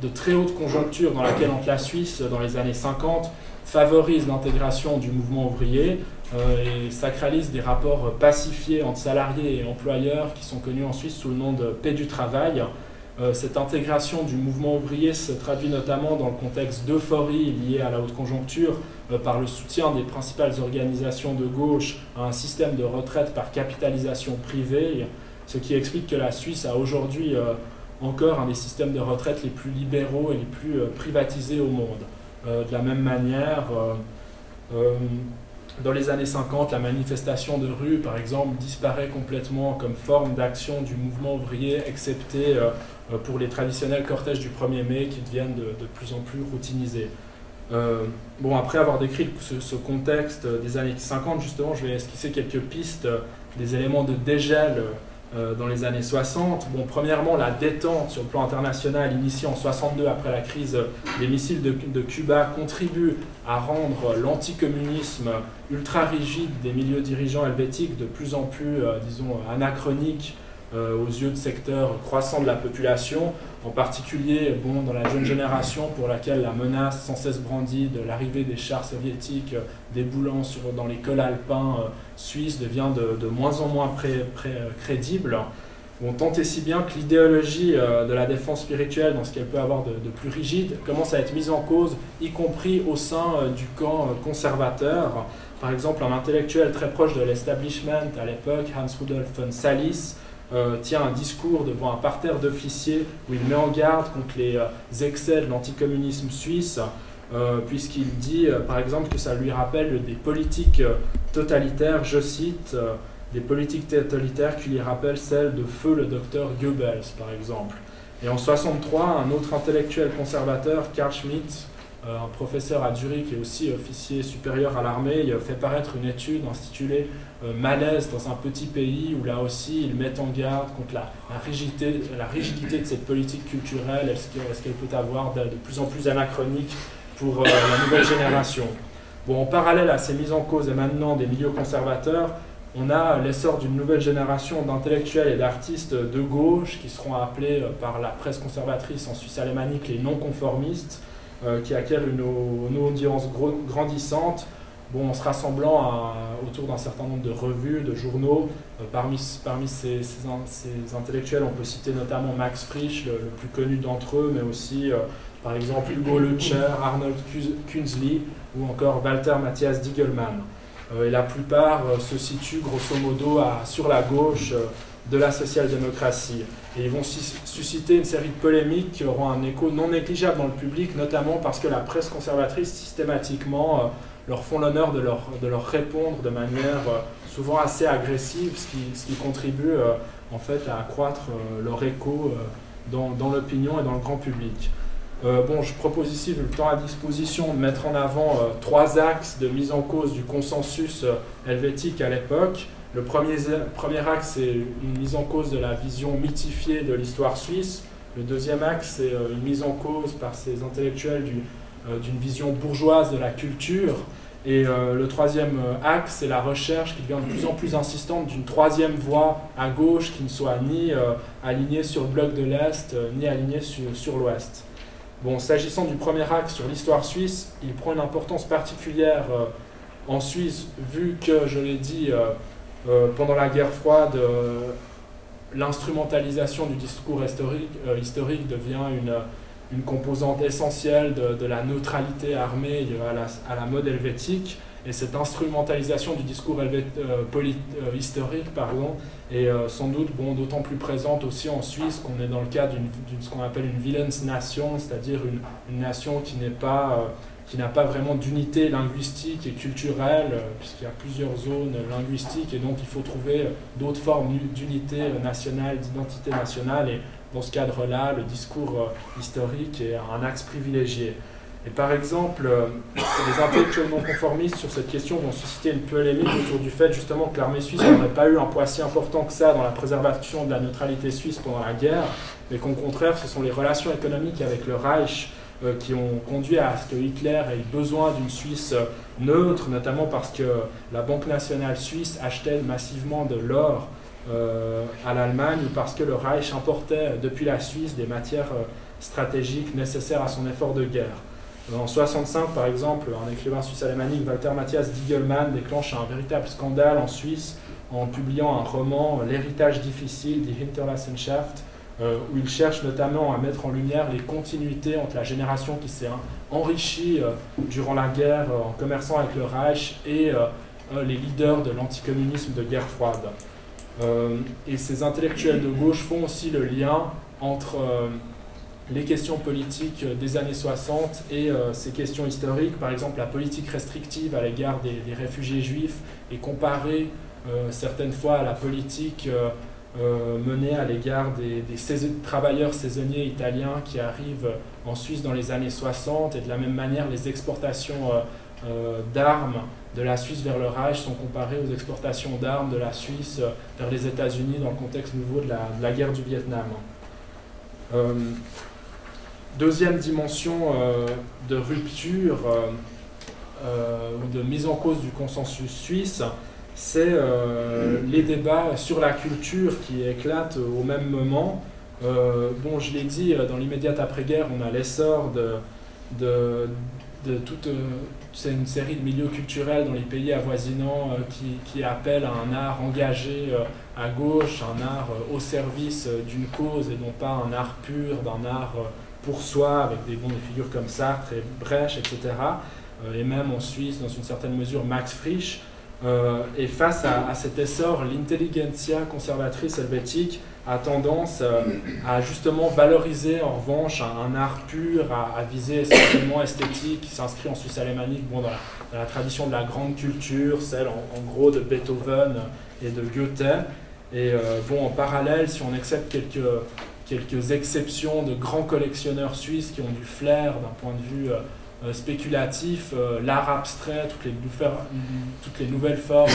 de très haute conjoncture dans laquelle entre la Suisse dans les années 50 favorise l'intégration du mouvement ouvrier et sacralise des rapports pacifiés entre salariés et employeurs qui sont connus en Suisse sous le nom de paix du travail. Cette intégration du mouvement ouvrier se traduit notamment dans le contexte d'euphorie liée à la haute conjoncture par le soutien des principales organisations de gauche à un système de retraite par capitalisation privée, ce qui explique que la Suisse a aujourd'hui encore un des systèmes de retraite les plus libéraux et les plus privatisés au monde. De la même manière, dans les années 50, la manifestation de rue, par exemple, disparaît complètement comme forme d'action du mouvement ouvrier, excepté pour les traditionnels cortèges du 1er mai qui deviennent de plus en plus routinisés. Après avoir décrit ce contexte des années 50, justement, je vais esquisser quelques pistes des éléments de dégel dans les années 60. Premièrement, la détente sur le plan international initiée en 62 après la crise des missiles de Cuba contribue à rendre l'anticommunisme ultra rigide des milieux dirigeants helvétiques de plus en plus, anachronique aux yeux de secteurs croissants de la population, en particulier dans la jeune génération pour laquelle la menace sans cesse brandie de l'arrivée des chars soviétiques déboulant dans les cols alpins suisses devient de moins en moins crédible. Tant et si bien que l'idéologie de la défense spirituelle, dans ce qu'elle peut avoir de plus rigide, commence à être mise en cause, y compris au sein du camp conservateur. Par exemple, un intellectuel très proche de l'establishment à l'époque, Hans Rudolf von Salis, tient un discours devant un parterre d'officiers où il met en garde contre les excès de l'anticommunisme suisse, puisqu'il dit par exemple que ça lui rappelle des politiques totalitaires, je cite, des politiques totalitaires qui lui rappellent celles de feu le docteur Goebbels par exemple. Et en 1963, un autre intellectuel conservateur, Carl Schmitt, un professeur à Zurich et aussi officier supérieur à l'armée, il fait paraître une étude intitulée Malaise dans un petit pays, où là aussi il met en garde contre la rigidité de cette politique culturelle, est-ce qu'elle peut avoir de plus en plus anachronique pour la nouvelle génération. En parallèle à ces mises en cause et maintenant des milieux conservateurs, on a l'essor d'une nouvelle génération d'intellectuels et d'artistes de gauche qui seront appelés par la presse conservatrice en Suisse alémanique les non-conformistes, qui acquièrent une audience grandissante, en se rassemblant autour d'un certain nombre de revues, de journaux. Parmi ces intellectuels, on peut citer notamment Max Frisch, le plus connu d'entre eux, mais aussi, par exemple, Hugo Leutscher, Arnold Künzli ou encore Walter Matthias Diegelmann. Et la plupart se situent grosso modo sur la gauche de la social-démocratie. Et ils vont susciter une série de polémiques qui auront un écho non négligeable dans le public, notamment parce que la presse conservatrice, systématiquement, leur font l'honneur de leur répondre de manière souvent assez agressive, ce qui contribue en fait à accroître leur écho dans l'opinion et dans le grand public. Bon, je propose ici, vu le temps à disposition, de mettre en avant 3 axes de mise en cause du consensus helvétique à l'époque. Le premier axe, c'est une mise en cause de la vision mythifiée de l'histoire suisse. Le deuxième axe, c'est une mise en cause par ces intellectuels d'une vision bourgeoise de la culture. Et le troisième axe, c'est la recherche qui devient de plus en plus insistante d'une troisième voie à gauche qui ne soit ni alignée sur le bloc de l'Est, ni alignée sur l'Ouest. Bon, s'agissant du premier axe sur l'histoire suisse, il prend une importance particulière en Suisse, vu que, je l'ai dit, pendant la guerre froide, l'instrumentalisation du discours historique devient une composante essentielle de la neutralité armée à la mode helvétique. Et cette instrumentalisation du discours historique est sans doute d'autant plus présente aussi en Suisse qu'on est dans le cas d'une ce qu'on appelle une Willensnation, c'est-à-dire une nation qui n'a pas vraiment d'unité linguistique et culturelle, puisqu'il y a plusieurs zones linguistiques, et donc il faut trouver d'autres formes d'unité nationale, d'identité nationale, et dans ce cadre-là, le discours historique est un axe privilégié. Et par exemple, les intellectuels non conformistes sur cette question vont susciter une polémique autour du fait justement que l'armée suisse n'aurait pas eu un poids si important que ça dans la préservation de la neutralité suisse pendant la guerre, mais qu'au contraire, ce sont les relations économiques avec le Reich qui ont conduit à ce que Hitler ait besoin d'une Suisse neutre, notamment parce que la Banque nationale suisse achetait massivement de l'or à l'Allemagne, ou parce que le Reich importait depuis la Suisse des matières stratégiques nécessaires à son effort de guerre. En 1965, par exemple, un écrivain suisse-alémanique, Walter Matthias Diegelmann, déclenche un véritable scandale en Suisse en publiant un roman, L'héritage difficile, Die Hinterlassenschaft, où il cherche notamment à mettre en lumière les continuités entre la génération qui s'est enrichie durant la guerre en commerçant avec le Reich et les leaders de l'anticommunisme de guerre froide. Et ces intellectuels de gauche font aussi le lien entre les questions politiques des années 60 et ces questions historiques. Par exemple, la politique restrictive à l'égard des réfugiés juifs est comparée certaines fois à la politique menée à l'égard des travailleurs saisonniers italiens qui arrivent en Suisse dans les années 60, et de la même manière, les exportations d'armes de la Suisse vers le Reich sont comparées aux exportations d'armes de la Suisse vers les États-Unis dans le contexte nouveau de la guerre du Vietnam. Deuxième dimension de rupture ou de mise en cause du consensus suisse, c'est les débats sur la culture qui éclatent au même moment. Bon, je l'ai dit, dans l'immédiate après-guerre, on a l'essor de toute une série de milieux culturels dans les pays avoisinants qui appellent à un art engagé à gauche, un art au service d'une cause et non pas un art pur, d'un art pour soi, avec des figures comme Sartre et Brecht, etc. Et même en Suisse, dans une certaine mesure, Max Frisch. Et face à cet essor, l'intelligentsia conservatrice helvétique a tendance à justement valoriser en revanche un art pur, à viser essentiellement esthétique, qui s'inscrit en Suisse alémanique dans la tradition de la grande culture, celle en gros de Beethoven et de Goethe. Et en parallèle, si on accepte quelques exceptions de grands collectionneurs suisses qui ont du flair d'un point de vue spéculatif, l'art abstrait, toutes les nouvelles formes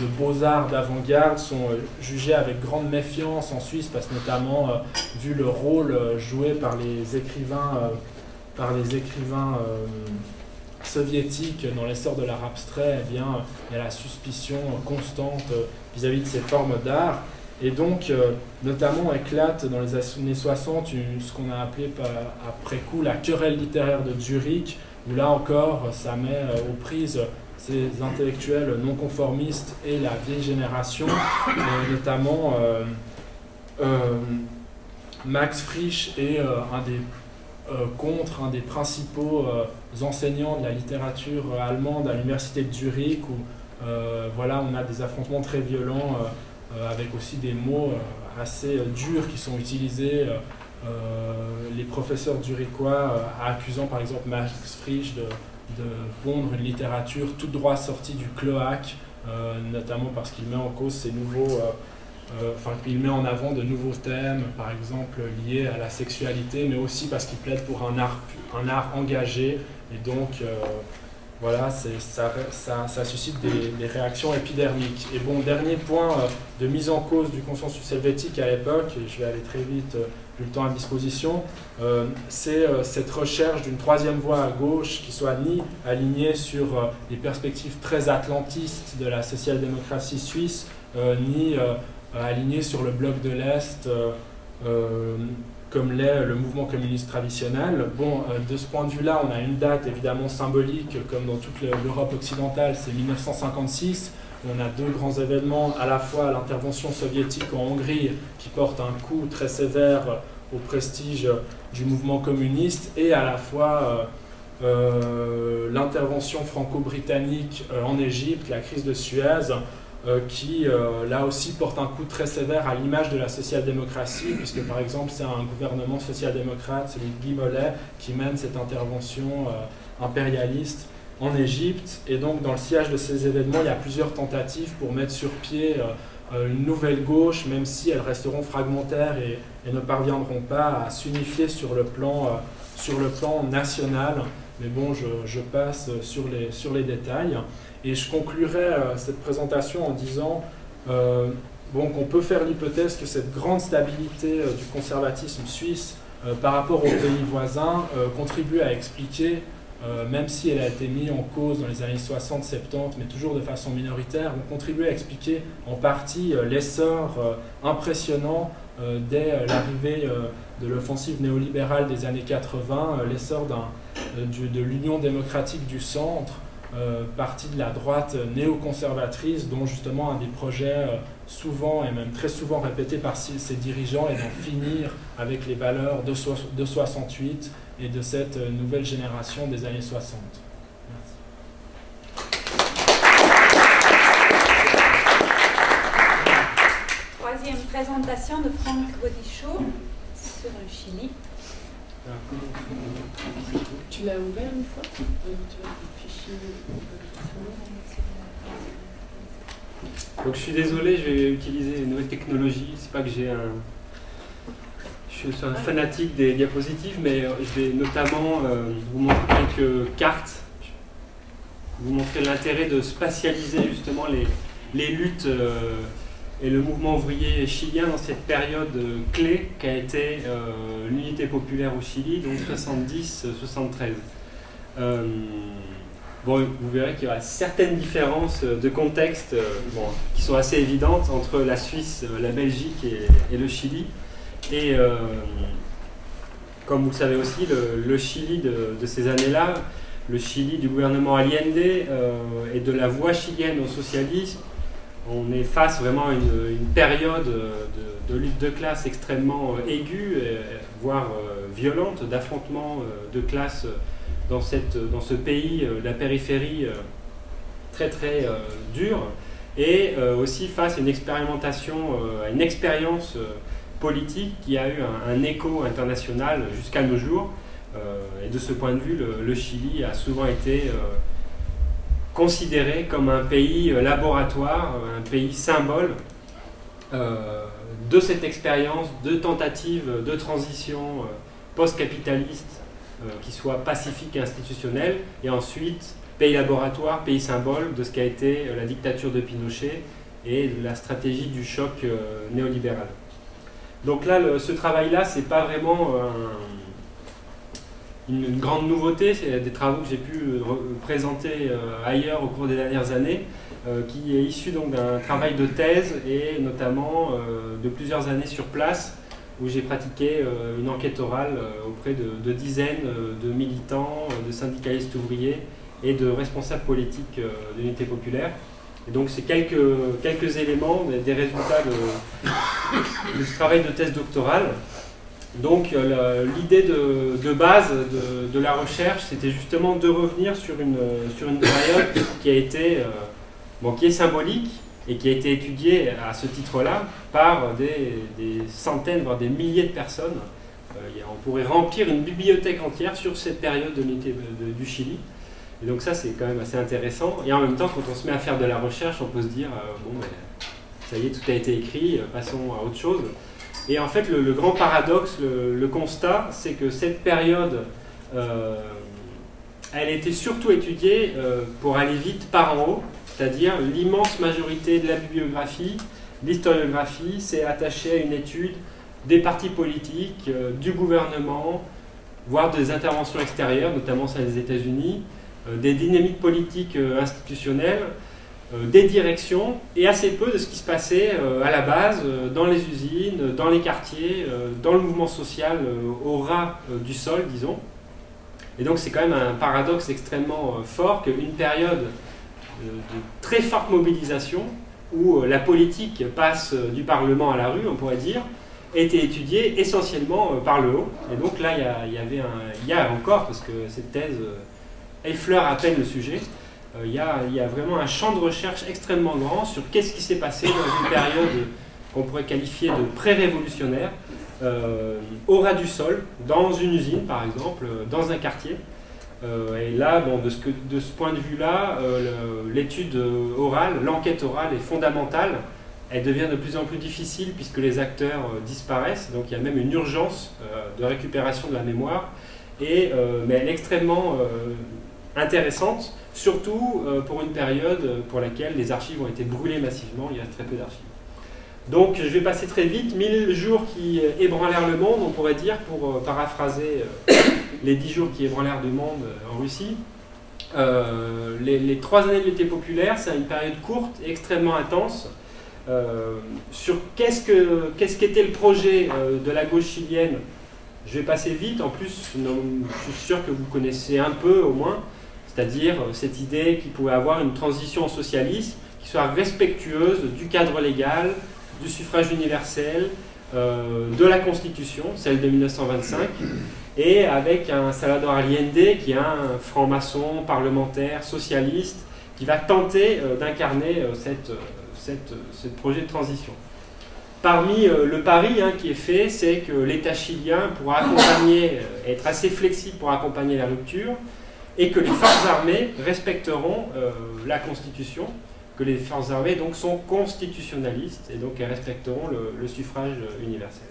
de beaux-arts d'avant-garde sont jugées avec grande méfiance en Suisse, parce que notamment, vu le rôle joué par les écrivains soviétiques dans l'essor de l'art abstrait, il y a la suspicion constante vis-à-vis de ces formes d'art. Et donc, notamment, éclate dans les années 60 ce qu'on a appelé après coup la querelle littéraire de Zurich, où là encore, ça met aux prises ces intellectuels non conformistes et la vieille génération, notamment Max Frisch est un des principaux enseignants de la littérature allemande à l'université de Zurich, où on a des affrontements très violents avec aussi des mots assez durs qui sont utilisés, les professeurs zurichois accusant par exemple Max Frisch de pondre une littérature tout droit sortie du cloaque, notamment parce qu'il met en cause ces nouveaux il met en avant de nouveaux thèmes, par exemple liés à la sexualité, mais aussi parce qu'il plaide pour un art engagé, et donc voilà, ça suscite des réactions épidermiques. Et bon, dernier point de mise en cause du consensus helvétique à l'époque, et je vais aller très vite, vu le temps à disposition, c'est cette recherche d'une troisième voie à gauche qui soit ni alignée sur les perspectives très atlantistes de la social-démocratie suisse, ni alignée sur le bloc de l'Est, comme l'est le mouvement communiste traditionnel. Bon, de ce point de vue-là, on a une date évidemment symbolique, comme dans toute l'Europe occidentale, c'est 1956. On a deux grands événements, à la fois l'intervention soviétique en Hongrie, qui porte un coup très sévère au prestige du mouvement communiste, et à la fois l'intervention franco-britannique en Égypte, la crise de Suez, qui, là aussi, porte un coup très sévère à l'image de la social-démocratie, puisque, par exemple, c'est un gouvernement social-démocrate, celui de Guy Mollet, qui mène cette intervention impérialiste en Égypte. Et donc, dans le sillage de ces événements, il y a plusieurs tentatives pour mettre sur pied une nouvelle gauche, même si elles resteront fragmentaires et ne parviendront pas à s'unifier sur le plan national. Mais bon, je passe sur les détails. Et je conclurai cette présentation en disant qu'on peut faire l'hypothèse que cette grande stabilité du conservatisme suisse par rapport aux pays voisins contribue à expliquer, même si elle a été mise en cause dans les années 60-70, mais toujours de façon minoritaire, contribue à expliquer en partie l'essor impressionnant dès l'arrivée de l'offensive néolibérale des années 80, l'essor de l'Union démocratique du centre, partie de la droite néoconservatrice, dont justement un des projets souvent et même très souvent répétés par ses dirigeants est d'en finir avec les valeurs de 68 et de cette nouvelle génération des années 60. Merci. Troisième présentation de Franck Bodichot sur le Chili. Tu l'as ouvert une fois? Donc je suis désolé, je vais utiliser une nouvelle technologie. C'est pas que je suis un fanatique des diapositives, mais je vais notamment vous montrer quelques cartes, vous montrer l'intérêt de spatialiser justement les luttes et le mouvement ouvrier chilien dans cette période clé qu'a été l'unité populaire au Chili, donc 70-73. Bon, vous verrez qu'il y aura certaines différences de contexte qui sont assez évidentes entre la Suisse, la Belgique et le Chili. Et comme vous le savez aussi, le Chili de ces années-là, le Chili du gouvernement Allende et de la voie chilienne au socialisme, on est face vraiment à une période de lutte de classe extrêmement aiguë, voire violente, d'affrontement de classe dans ce pays de la périphérie très très dure, et aussi face à une expérimentation, à une expérience politique qui a eu un écho international jusqu'à nos jours. Et de ce point de vue, le Chili a souvent été considéré comme un pays laboratoire, un pays symbole de cette expérience de tentative de transition post-capitaliste qui soit pacifique et institutionnelle, et ensuite pays laboratoire, pays symbole de ce qu'a été la dictature de Pinochet et de la stratégie du choc néolibéral. Donc là, ce travail-là, c'est pas vraiment une grande nouveauté, c'est des travaux que j'ai pu présenter ailleurs au cours des dernières années, qui est issu donc d'un travail de thèse et notamment de plusieurs années sur place, où j'ai pratiqué une enquête orale auprès de dizaines de militants, de syndicalistes ouvriers et de responsables politiques de l'unité populaire. Et donc c'est quelques éléments, des résultats de ce travail de thèse doctorale. Donc l'idée de base de la recherche, c'était justement de revenir sur une période qui a été, qui est symbolique et qui a été étudiée à ce titre-là par des centaines, voire des milliers de personnes. On pourrait remplir une bibliothèque entière sur cette période de l'unité du Chili. Et donc ça, c'est quand même assez intéressant. Et en même temps, quand on se met à faire de la recherche, on peut se dire, ça y est, tout a été écrit, passons à autre chose. Et en fait, le grand paradoxe, le constat, c'est que cette période, elle était surtout étudiée pour aller vite par en haut, c'est-à-dire l'immense majorité de la bibliographie, l'historiographie, s'est attachée à une étude des partis politiques, du gouvernement, voire des interventions extérieures, notamment celles des États-Unis, des dynamiques politiques institutionnelles, des directions, et assez peu de ce qui se passait à la base, dans les usines, dans les quartiers, dans le mouvement social au ras du sol, disons. Et donc c'est quand même un paradoxe extrêmement fort qu'une période de très forte mobilisation, où la politique passe du Parlement à la rue, on pourrait dire, a été étudiée essentiellement par le haut. Et donc là, il y a encore, parce que cette thèse effleure à peine le sujet, il y a vraiment un champ de recherche extrêmement grand sur qu'est-ce qui s'est passé dans une période qu'on pourrait qualifier de pré-révolutionnaire, au ras du sol, dans une usine par exemple, dans un quartier. Et là, bon, de ce point de vue-là, l'étude orale, l'enquête orale est fondamentale. Elle devient de plus en plus difficile puisque les acteurs disparaissent, donc il y a même une urgence de récupération de la mémoire, mais elle est extrêmement intéressante, surtout pour une période pour laquelle les archives ont été brûlées massivement, il y a très peu d'archives. Donc je vais passer très vite, 1000 jours qui ébranlèrent le monde, on pourrait dire, pour paraphraser les 10 jours qui ébranlèrent le monde en Russie. Les 3 années de l'unité populaire, c'est une période courte et extrêmement intense, sur qu'est-ce qu'était le projet de la gauche chilienne. Je vais passer vite, en plus je suis sûr que vous connaissez un peu au moins, c'est-à-dire cette idée qu'il pouvait avoir une transition au socialisme qui soit respectueuse du cadre légal, du suffrage universel, de la Constitution, celle de 1925, et avec un Salvador Allende qui est un franc-maçon, parlementaire, socialiste, qui va tenter d'incarner ce projet de transition. Parmi le pari qui est fait, c'est que l'État chilien pourra être assez flexible pour accompagner la rupture, et que les forces armées respecteront la Constitution, que les forces armées donc sont constitutionnalistes, et donc elles respecteront le suffrage universel.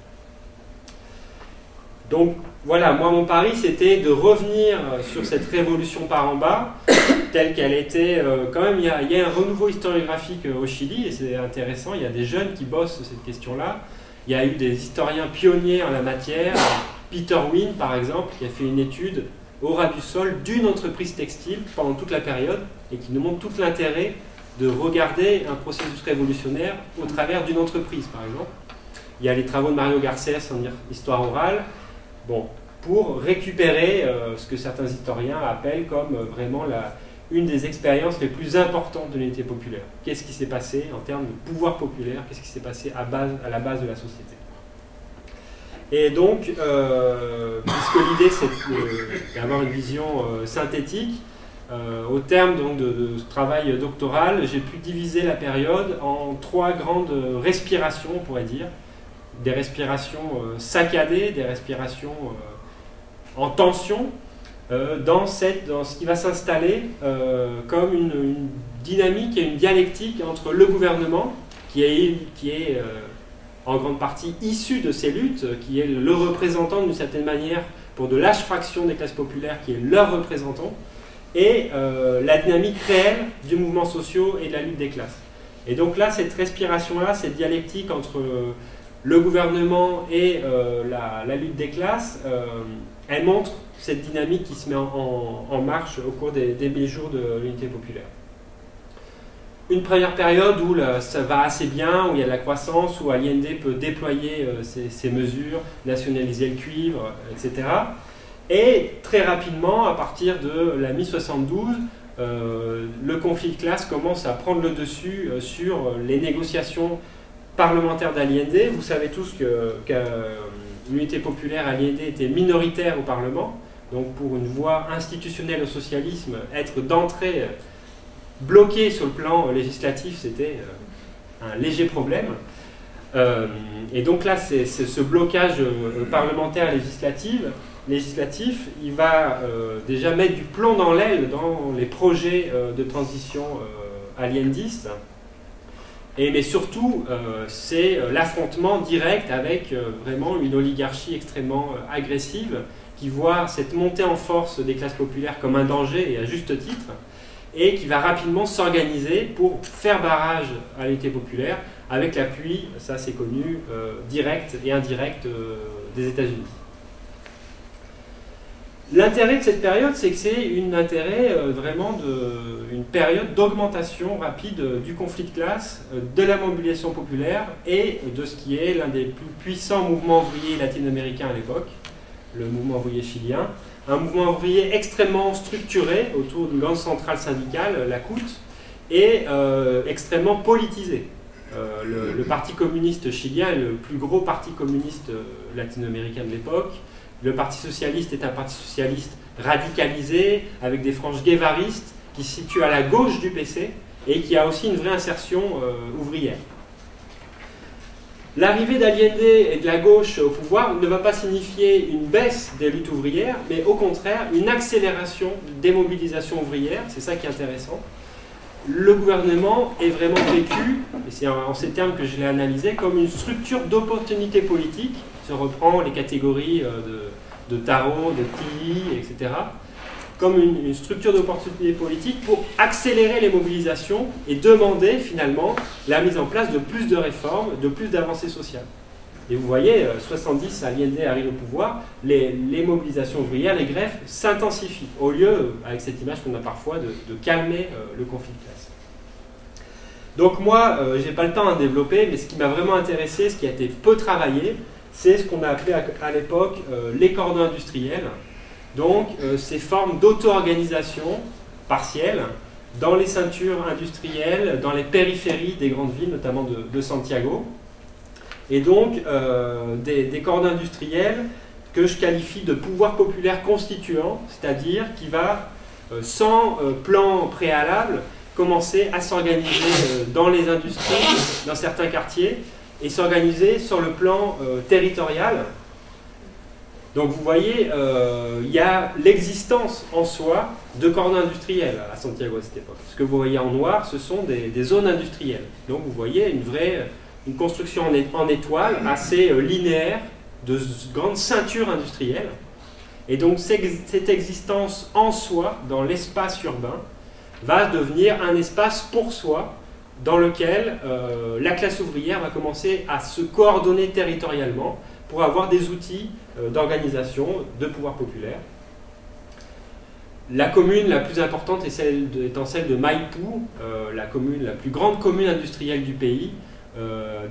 Donc voilà, moi mon pari c'était de revenir sur cette révolution par en bas, telle qu'elle était. Quand même, il y a un renouveau historiographique au Chili, et c'est intéressant, il y a des jeunes qui bossent sur cette question-là. Il y a eu des historiens pionniers en la matière, Peter Wynne par exemple, qui a fait une étude au ras du sol d'une entreprise textile pendant toute la période, et qui nous montre tout l'intérêt de regarder un processus révolutionnaire au travers d'une entreprise, par exemple. Il y a les travaux de Mario Garcés en histoire orale, bon, pour récupérer ce que certains historiens appellent comme vraiment une des expériences les plus importantes de l'unité populaire. Qu'est-ce qui s'est passé en termes de pouvoir populaire, qu'est-ce qui s'est passé à la base de la société. Et donc, puisque l'idée c'est d'avoir une vision synthétique, au terme donc, de ce travail doctoral, j'ai pu diviser la période en 3 grandes respirations, on pourrait dire. Des respirations saccadées, des respirations en tension, dans ce qui va s'installer comme une dynamique et une dialectique entre le gouvernement, qui est en grande partie issu de ces luttes, qui est le représentant d'une certaine manière pour de larges fractions des classes populaires, qui est leur représentant, et la dynamique réelle du mouvement social et de la lutte des classes. Et donc là, cette respiration-là, cette dialectique entre le gouvernement et la lutte des classes, elle montre cette dynamique qui se met en marche au cours des 1000 jours de l'unité populaire. Une première période où ça va assez bien, où il y a de la croissance, où Allende peut déployer ses mesures, nationaliser le cuivre, etc. Et très rapidement, à partir de la mi-72, le conflit de classe commence à prendre le dessus sur les négociations parlementaires d'Allende. Vous savez tous que l'unité populaire Allende était minoritaire au Parlement, donc pour une voie institutionnelle au socialisme, être d'entrée bloqué sur le plan législatif, c'était un léger problème. Et donc là, c'est ce blocage parlementaire législatif, il va déjà mettre du plomb dans l'aile dans les projets de transition allendistes. mais surtout, c'est l'affrontement direct avec vraiment une oligarchie extrêmement agressive qui voit cette montée en force des classes populaires comme un danger, et à juste titre, et qui va rapidement s'organiser pour faire barrage à l'unité populaire avec l'appui, ça c'est connu, direct et indirect des États-Unis. L'intérêt de cette période, c'est que c'est une période d'augmentation rapide du conflit de classe, de la mobilisation populaire et de ce qui est l'un des plus puissants mouvements ouvriers latino-américains à l'époque, le mouvement ouvrier chilien. Un mouvement ouvrier extrêmement structuré autour d'une grande centrale syndicale, la CUT, et extrêmement politisé. Le Parti communiste chilien est le plus gros parti communiste latino-américain de l'époque. Le Parti socialiste est un parti socialiste radicalisé, avec des franges guévaristes, qui se situe à la gauche du PC et qui a aussi une vraie insertion ouvrière. L'arrivée d'Allende et de la gauche au pouvoir ne va pas signifier une baisse des luttes ouvrières, mais au contraire une accélération des mobilisations ouvrières, c'est ça qui est intéressant. Le gouvernement est vraiment vécu, et c'est en ces termes que je l'ai analysé, comme une structure d'opportunité politique. Je reprends les catégories de Tarot, de Tilly, etc., comme une structure d'opportunité politique pour accélérer les mobilisations et demander finalement la mise en place de plus de réformes, de plus d'avancées sociales. Et vous voyez, 70, Allende arrive au pouvoir, les mobilisations ouvrières, les greffes s'intensifient, au lieu, avec cette image qu'on a parfois, de calmer le conflit de classe. Donc moi, je n'ai pas le temps à développer, mais ce qui m'a vraiment intéressé, ce qui a été peu travaillé, c'est ce qu'on a appelé à l'époque les cordons industriels. Donc ces formes d'auto-organisation partielle dans les ceintures industrielles, dans les périphéries des grandes villes, notamment de Santiago. Et donc des cordons industriels que je qualifie de pouvoir populaire constituant, c'est-à-dire qui va, sans plan préalable, commencer à s'organiser dans les industries, dans certains quartiers, et s'organiser sur le plan territorial. Donc vous voyez, il y a l'existence en soi de cordons industriels à Santiago à cette époque. Ce que vous voyez en noir, ce sont des zones industrielles. Donc vous voyez une construction en étoile assez linéaire de grandes ceintures industrielles. Et donc cette existence en soi, dans l'espace urbain, va devenir un espace pour soi, dans lequel la classe ouvrière va commencer à se coordonner territorialement pour avoir des outils d'organisation, de pouvoir populaire. La commune la plus importante étant celle de Maipú, la plus grande commune industrielle du pays,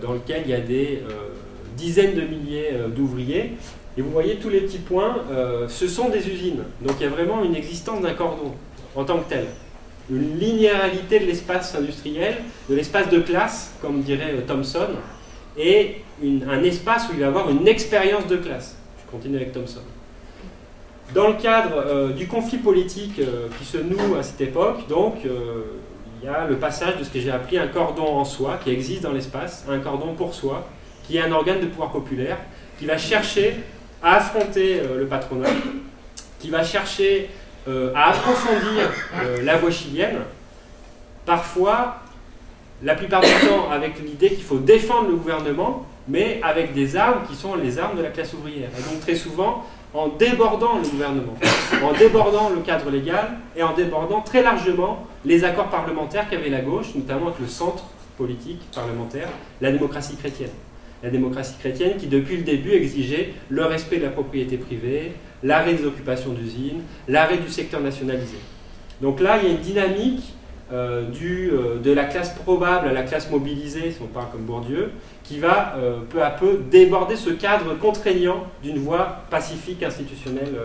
dans laquelle il y a des dizaines de milliers d'ouvriers. Et vous voyez tous les petits points, ce sont des usines. Donc il y a vraiment une existence d'un cordon en tant que tel. Une linéarité de l'espace industriel, de l'espace de classe, comme dirait Thomson, et un espace où il va y avoir une expérience de classe. Je continue avec Thomson. Dans le cadre du conflit politique qui se noue à cette époque, donc, il y a le passage de ce que j'ai appelé un cordon en soi, qui existe dans l'espace, un cordon pour soi, qui est un organe de pouvoir populaire, qui va chercher à affronter le patronat, qui va chercher à approfondir la voie chilienne, parfois, la plupart du temps, avec l'idée qu'il faut défendre le gouvernement, mais avec des armes qui sont les armes de la classe ouvrière. Et donc très souvent, en débordant le gouvernement, en débordant le cadre légal, et en débordant très largement les accords parlementaires qu'avait la gauche, notamment avec le centre politique parlementaire, la démocratie chrétienne. La démocratie chrétienne qui, depuis le début, exigeait le respect de la propriété privée, l'arrêt des occupations d'usines, l'arrêt du secteur nationalisé. Donc là, il y a une dynamique de la classe probable à la classe mobilisée, si on parle comme Bourdieu, qui va peu à peu déborder ce cadre contraignant d'une voie pacifique institutionnelle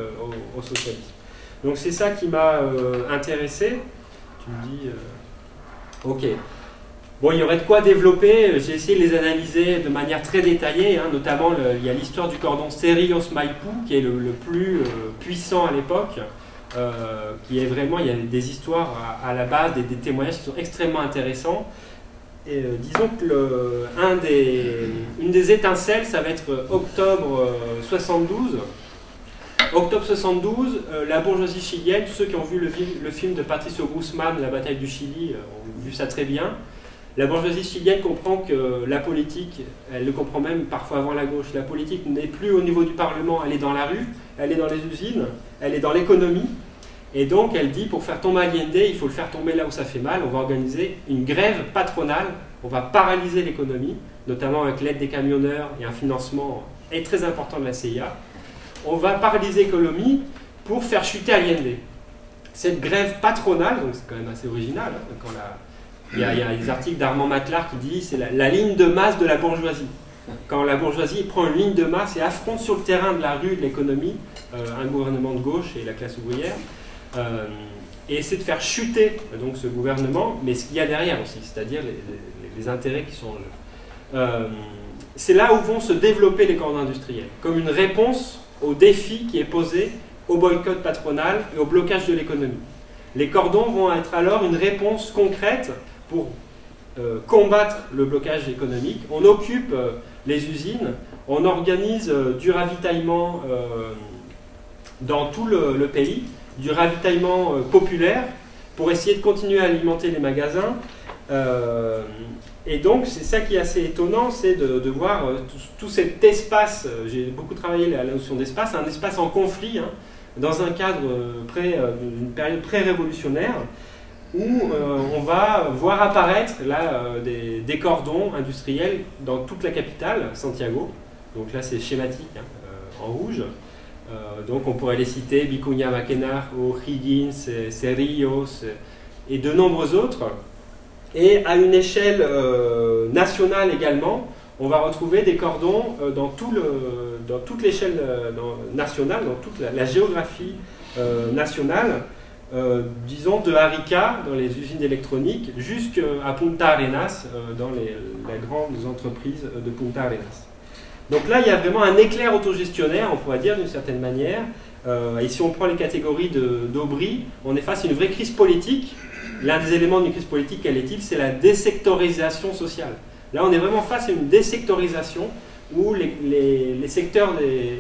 au socialisme. Donc c'est ça qui m'a intéressé. Tu me dis... Ok. Bon, il y aurait de quoi développer, j'ai essayé de les analyser de manière très détaillée, hein, notamment il y a l'histoire du cordon Cerrillos Maipú, qui est le plus puissant à l'époque, qui est vraiment, il y a des histoires à la base, des témoignages qui sont extrêmement intéressants. Et disons que une des étincelles, ça va être octobre 72. Octobre 72, la bourgeoisie chilienne, tous ceux qui ont vu le film de Patricio Guzmán, La bataille du Chili, ont vu ça très bien. La bourgeoisie chilienne comprend que la politique, elle le comprend même parfois avant la gauche, la politique n'est plus au niveau du Parlement, elle est dans la rue, elle est dans les usines, elle est dans l'économie. Et donc elle dit, pour faire tomber Allende, il faut le faire tomber là où ça fait mal, on va organiser une grève patronale, on va paralyser l'économie, notamment avec l'aide des camionneurs et un financement très important de la CIA. On va paralyser l'économie pour faire chuter Allende. Cette grève patronale, donc c'est quand même assez original, hein, quand il y a des articles d'Armand Maclar qui disent c'est la ligne de masse de la bourgeoisie. Quand la bourgeoisie prend une ligne de masse et affronte sur le terrain de la rue de l'économie un gouvernement de gauche et la classe ouvrière, et essaie de faire chuter donc, ce gouvernement, mais ce qu'il y a derrière aussi, c'est-à-dire les intérêts qui sont en jeu. C'est là où vont se développer les cordons industriels, comme une réponse au défi qui est posé au boycott patronal et au blocage de l'économie. Les cordons vont être alors une réponse concrète pour combattre le blocage économique. On occupe les usines, on organise du ravitaillement dans tout le pays, du ravitaillement populaire pour essayer de continuer à alimenter les magasins. Et donc, c'est ça qui est assez étonnant, c'est de voir tout cet espace, j'ai beaucoup travaillé la notion d'espace, un espace en conflit, hein, dans un cadre d'une période pré-révolutionnaire, où on va voir apparaître là, des cordons industriels dans toute la capitale, Santiago. Donc là, c'est schématique, hein, en rouge. Donc on pourrait les citer, Vicuña Maquena, O'Higgins, Cerrillos et de nombreux autres. Et à une échelle nationale également, on va retrouver des cordons dans toute l'échelle nationale, dans toute la géographie nationale, disons de Arica, dans les usines électroniques, jusqu'à Punta Arenas, dans les grandes entreprises de Punta Arenas. Donc là, il y a vraiment un éclair autogestionnaire, on pourrait dire d'une certaine manière. Et si on prend les catégories d'Aubry, on est face à une vraie crise politique. L'un des éléments d'une crise politique, quel est-il? C'est la désectorisation sociale. Là, on est vraiment face à une désectorisation où les secteurs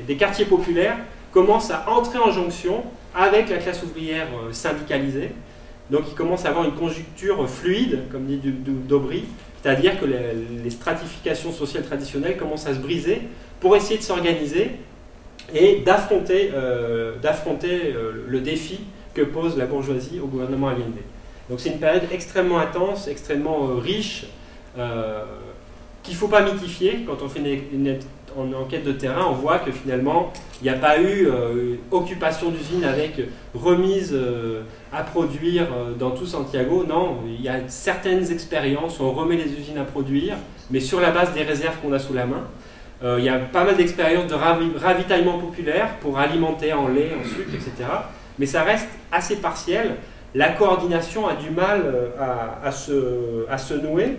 des quartiers populaires commencent à entrer en jonction avec la classe ouvrière syndicalisée. Donc, ils commencent à avoir une conjoncture fluide, comme dit d'Aubry, c'est-à-dire que les stratifications sociales traditionnelles commencent à se briser pour essayer de s'organiser et d'affronter le défi que pose la bourgeoisie au gouvernement Allende. Donc c'est une période extrêmement intense, extrêmement riche, qu'il ne faut pas mythifier. Quand on fait une enquête de terrain, on voit que finalement, il n'y a pas eu occupation d'usines avec remise à produire dans tout Santiago. Non, il y a certaines expériences où on remet les usines à produire, mais sur la base des réserves qu'on a sous la main. Il y a pas mal d'expériences de ravitaillement populaire pour alimenter en lait, en sucre, etc. Mais ça reste assez partiel. La coordination a du mal à se nouer.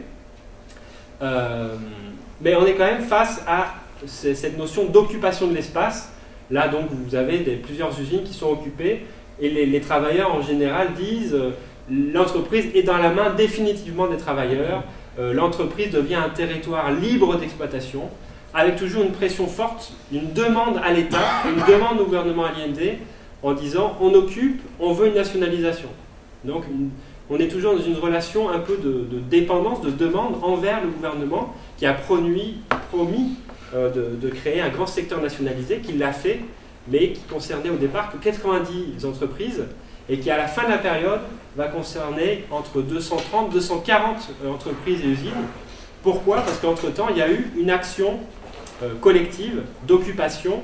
Mais on est quand même face à cette notion d'occupation de l'espace. Là, donc, vous avez plusieurs usines qui sont occupées et les travailleurs, en général, disent l'entreprise est dans la main définitivement des travailleurs. L'entreprise devient un territoire libre d'exploitation, avec toujours une pression forte, une demande à l'État, une demande au gouvernement Allende, en disant on occupe, on veut une nationalisation. Donc on est toujours dans une relation un peu de dépendance, de demande envers le gouvernement qui a promis de créer un grand secteur nationalisé, qui l'a fait, mais qui concernait au départ que 90 entreprises et qui à la fin de la période va concerner entre 230 et 240 entreprises et usines. Pourquoi? Parce qu'entre-temps, il y a eu une action collective d'occupation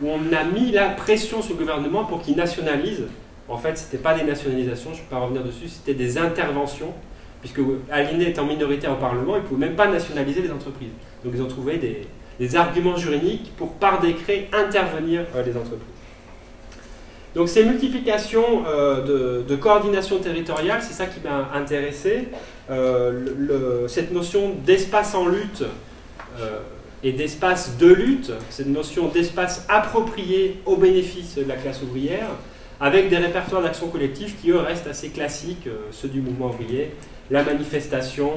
où on a mis la pression sur le gouvernement pour qu'il nationalise. En fait, ce n'était pas des nationalisations, je ne peux pas revenir dessus, c'était des interventions, puisque Allende est en minorité au Parlement, il ne pouvait même pas nationaliser les entreprises. Donc ils ont trouvé des arguments juridiques pour, par décret, intervenir les entreprises. Donc ces multiplications de coordination territoriale, c'est ça qui m'a intéressé. Cette notion d'espace en lutte et d'espace de lutte, cette notion d'espace approprié au bénéfice de la classe ouvrière, avec des répertoires d'action collective qui, eux, restent assez classiques, ceux du mouvement ouvrier, la manifestation,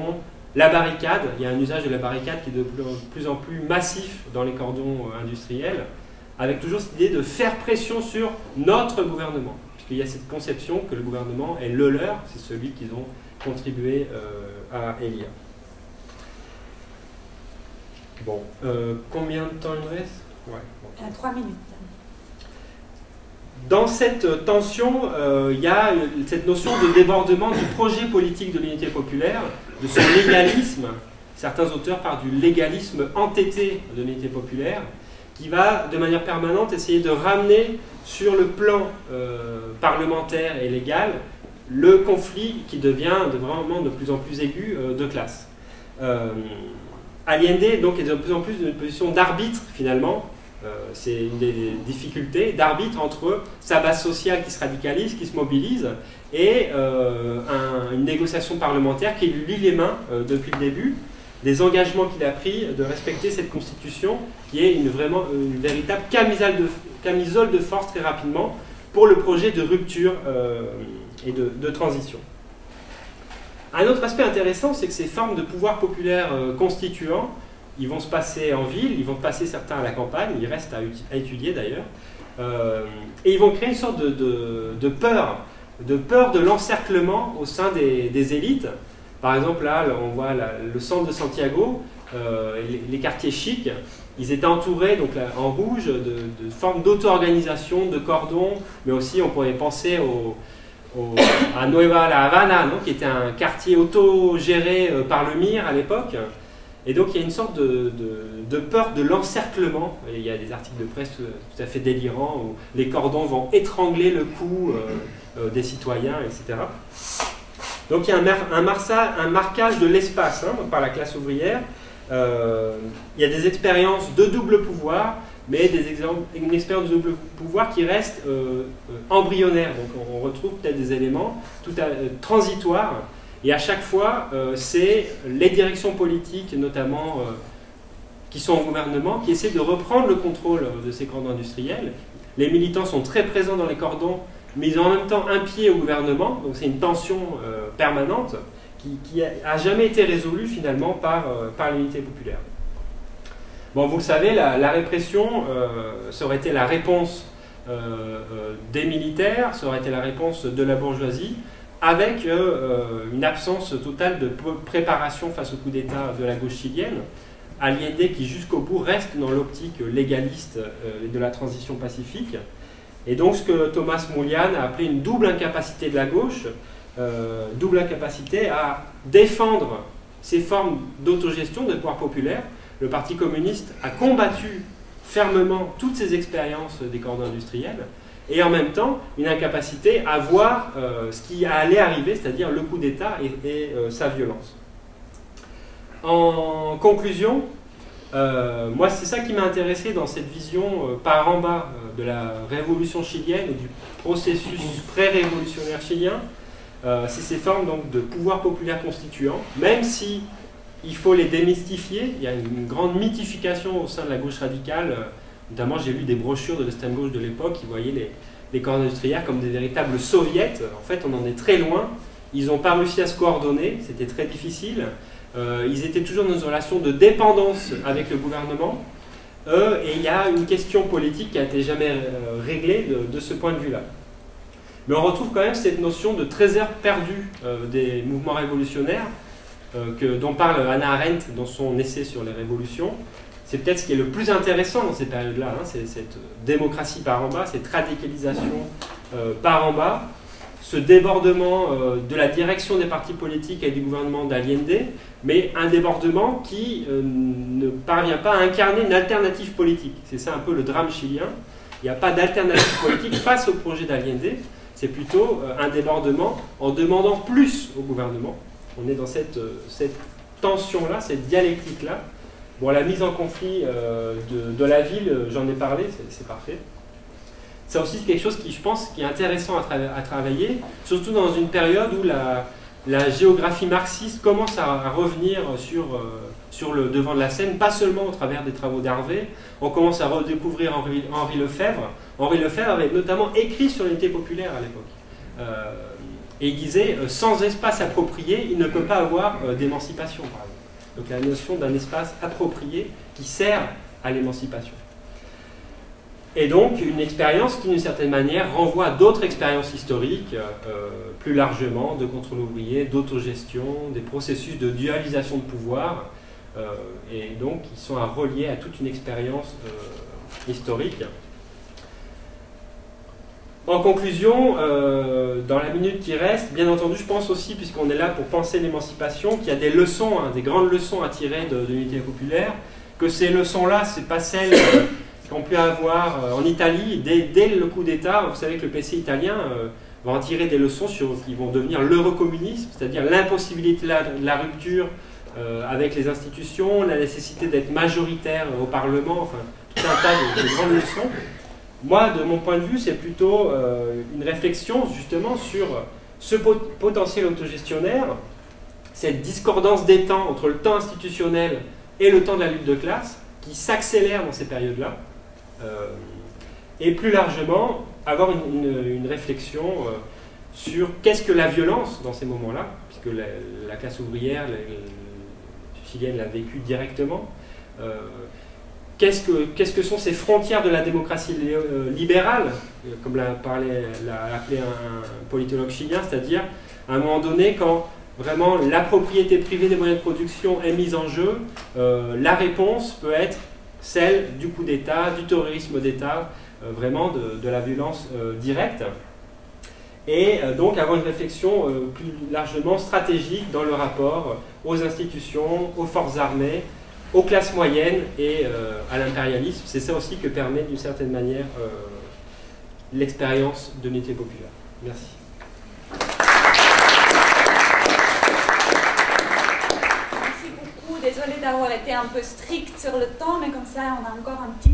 la barricade. Il y a un usage de la barricade qui est de plus en plus massif dans les cordons industriels, avec toujours cette idée de faire pression sur notre gouvernement, puisqu'il y a cette conception que le gouvernement est le leur, c'est celui qu'ils ont contribué à élire. Bon, combien de temps il nous reste? Ouais, bon. 3 minutes. Dans cette tension, il y a cette notion de débordement du projet politique de l'unité populaire, de son légalisme. Certains auteurs parlent du légalisme entêté de l'unité populaire, qui va de manière permanente essayer de ramener sur le plan parlementaire et légal le conflit qui devient vraiment de plus en plus aigu de classe. Allende donc, est de plus en plus dans une position d'arbitre finalement. C'est une des difficultés d'arbitre entre sa base sociale qui se radicalise, qui se mobilise, et une négociation parlementaire qui lui lie les mains depuis le début, des engagements qu'il a pris de respecter cette constitution qui est vraiment une véritable camisole de force très rapidement pour le projet de rupture et de transition. Un autre aspect intéressant, c'est que ces formes de pouvoir populaire constituant, ils vont se passer en ville, ils vont passer certains à la campagne, ils restent à étudier d'ailleurs, et ils vont créer une sorte de peur de l'encerclement au sein des élites. Par exemple, là, on voit le centre de Santiago, les quartiers chics, ils étaient entourés donc, là, en rouge de formes d'auto-organisation, de cordons, mais aussi on pourrait penser à Nueva La Habana, non, qui était un quartier auto-géré par le MIR à l'époque. Et donc il y a une sorte de peur de l'encerclement. Il y a des articles de presse tout à fait délirants où les cordons vont étrangler le cou des citoyens, etc. Donc il y a un marquage de l'espace par la classe ouvrière. Il y a des expériences de double pouvoir, mais une expérience de double pouvoir qui reste embryonnaire. Donc on retrouve peut-être des éléments transitoires. Et à chaque fois, c'est les directions politiques, notamment qui sont au gouvernement, qui essaient de reprendre le contrôle de ces cordons industriels. Les militants sont très présents dans les cordons, mais ils ont en même temps un pied au gouvernement, donc c'est une tension permanente qui n'a jamais été résolue finalement par l'unité populaire. Bon, vous le savez, la répression, ça aurait été la réponse des militaires, ça aurait été la réponse de la bourgeoisie, avec une absence totale de préparation face au coup d'État de la gauche chilienne. Allende qui jusqu'au bout reste dans l'optique légaliste de la transition pacifique. Et donc ce que Thomas Mullian a appelé une double incapacité de la gauche, double incapacité à défendre ces formes d'autogestion de pouvoir populaire. Le Parti communiste a combattu fermement toutes ces expériences des cordons industriels, et en même temps une incapacité à voir ce qui allait arriver, c'est-à-dire le coup d'État et sa violence. En conclusion, moi c'est ça qui m'a intéressé dans cette vision par en bas de la révolution chilienne et du processus pré-révolutionnaire chilien, c'est ces formes donc, de pouvoir populaire constituant, même si il faut les démystifier, il y a une grande mythification au sein de la gauche radicale. Notamment, j'ai lu des brochures de l'extrême gauche de l'époque qui voyaient les corps industriels comme des véritables soviets. En fait, on en est très loin. Ils n'ont pas réussi à se coordonner, c'était très difficile. Ils étaient toujours dans une relation de dépendance avec le gouvernement. Et il y a une question politique qui n'a été jamais réglée de ce point de vue-là. Mais on retrouve quand même cette notion de trésor perdu des mouvements révolutionnaires dont parle Hannah Arendt dans son essai sur les révolutions. C'est peut-être ce qui est le plus intéressant dans ces périodes-là, c'est cette démocratie par en bas, cette radicalisation par en bas, ce débordement de la direction des partis politiques et du gouvernement d'Allende, mais un débordement qui ne parvient pas à incarner une alternative politique. C'est ça un peu le drame chilien. Il n'y a pas d'alternative politique face au projet d'Allende, c'est plutôt un débordement en demandant plus au gouvernement. On est dans cette tension-là, cette dialectique-là. Bon, la mise en conflit de la ville, j'en ai parlé, c'est parfait. C'est aussi quelque chose qui, je pense, qui est intéressant à travailler, surtout dans une période où la géographie marxiste commence à revenir sur le devant de la scène, pas seulement au travers des travaux d'Harvey. On commence à redécouvrir Henri Lefebvre. Henri Lefebvre avait notamment écrit sur l'unité populaire à l'époque. Et il disait, sans espace approprié, il ne peut pas avoir d'émancipation, par exemple. Donc la notion d'un espace approprié qui sert à l'émancipation. Et donc une expérience qui, d'une certaine manière, renvoie à d'autres expériences historiques, plus largement, de contrôle ouvrier, d'autogestion, des processus de dualisation de pouvoir, et donc ils sont à relier à toute une expérience historique. En conclusion, dans la minute qui reste, bien entendu, je pense aussi, puisqu'on est là pour penser l'émancipation, qu'il y a des leçons, des grandes leçons à tirer de l'unité populaire, que ces leçons-là, ce n'est pas celles qu'on peut avoir en Italie. Dès le coup d'État, vous savez que le PC italien va en tirer des leçons qui vont devenir l'eurocommunisme, c'est-à-dire l'impossibilité de la rupture avec les institutions, la nécessité d'être majoritaire au Parlement, enfin, tout un tas de grandes leçons. Moi, de mon point de vue, c'est plutôt une réflexion justement sur ce potentiel autogestionnaire, cette discordance des temps entre le temps institutionnel et le temps de la lutte de classe, qui s'accélère dans ces périodes-là, et plus largement, avoir une réflexion sur qu'est-ce que la violence dans ces moments-là, puisque la classe ouvrière chilienne l'a vécu directement. Qu'est-ce que sont ces frontières de la démocratie libérale, comme l'a appelé un politologue chilien, c'est-à-dire à un moment donné, quand vraiment la propriété privée des moyens de production est mise en jeu, la réponse peut être celle du coup d'État, du terrorisme d'État, vraiment de la violence directe. Et donc avoir une réflexion plus largement stratégique dans le rapport aux institutions, aux forces armées, aux classes moyennes et à l'impérialisme. C'est ça aussi que permet d'une certaine manière l'expérience de l'unité populaire. Merci. Merci beaucoup. Désolée d'avoir été un peu stricte sur le temps, mais comme ça on a encore un petit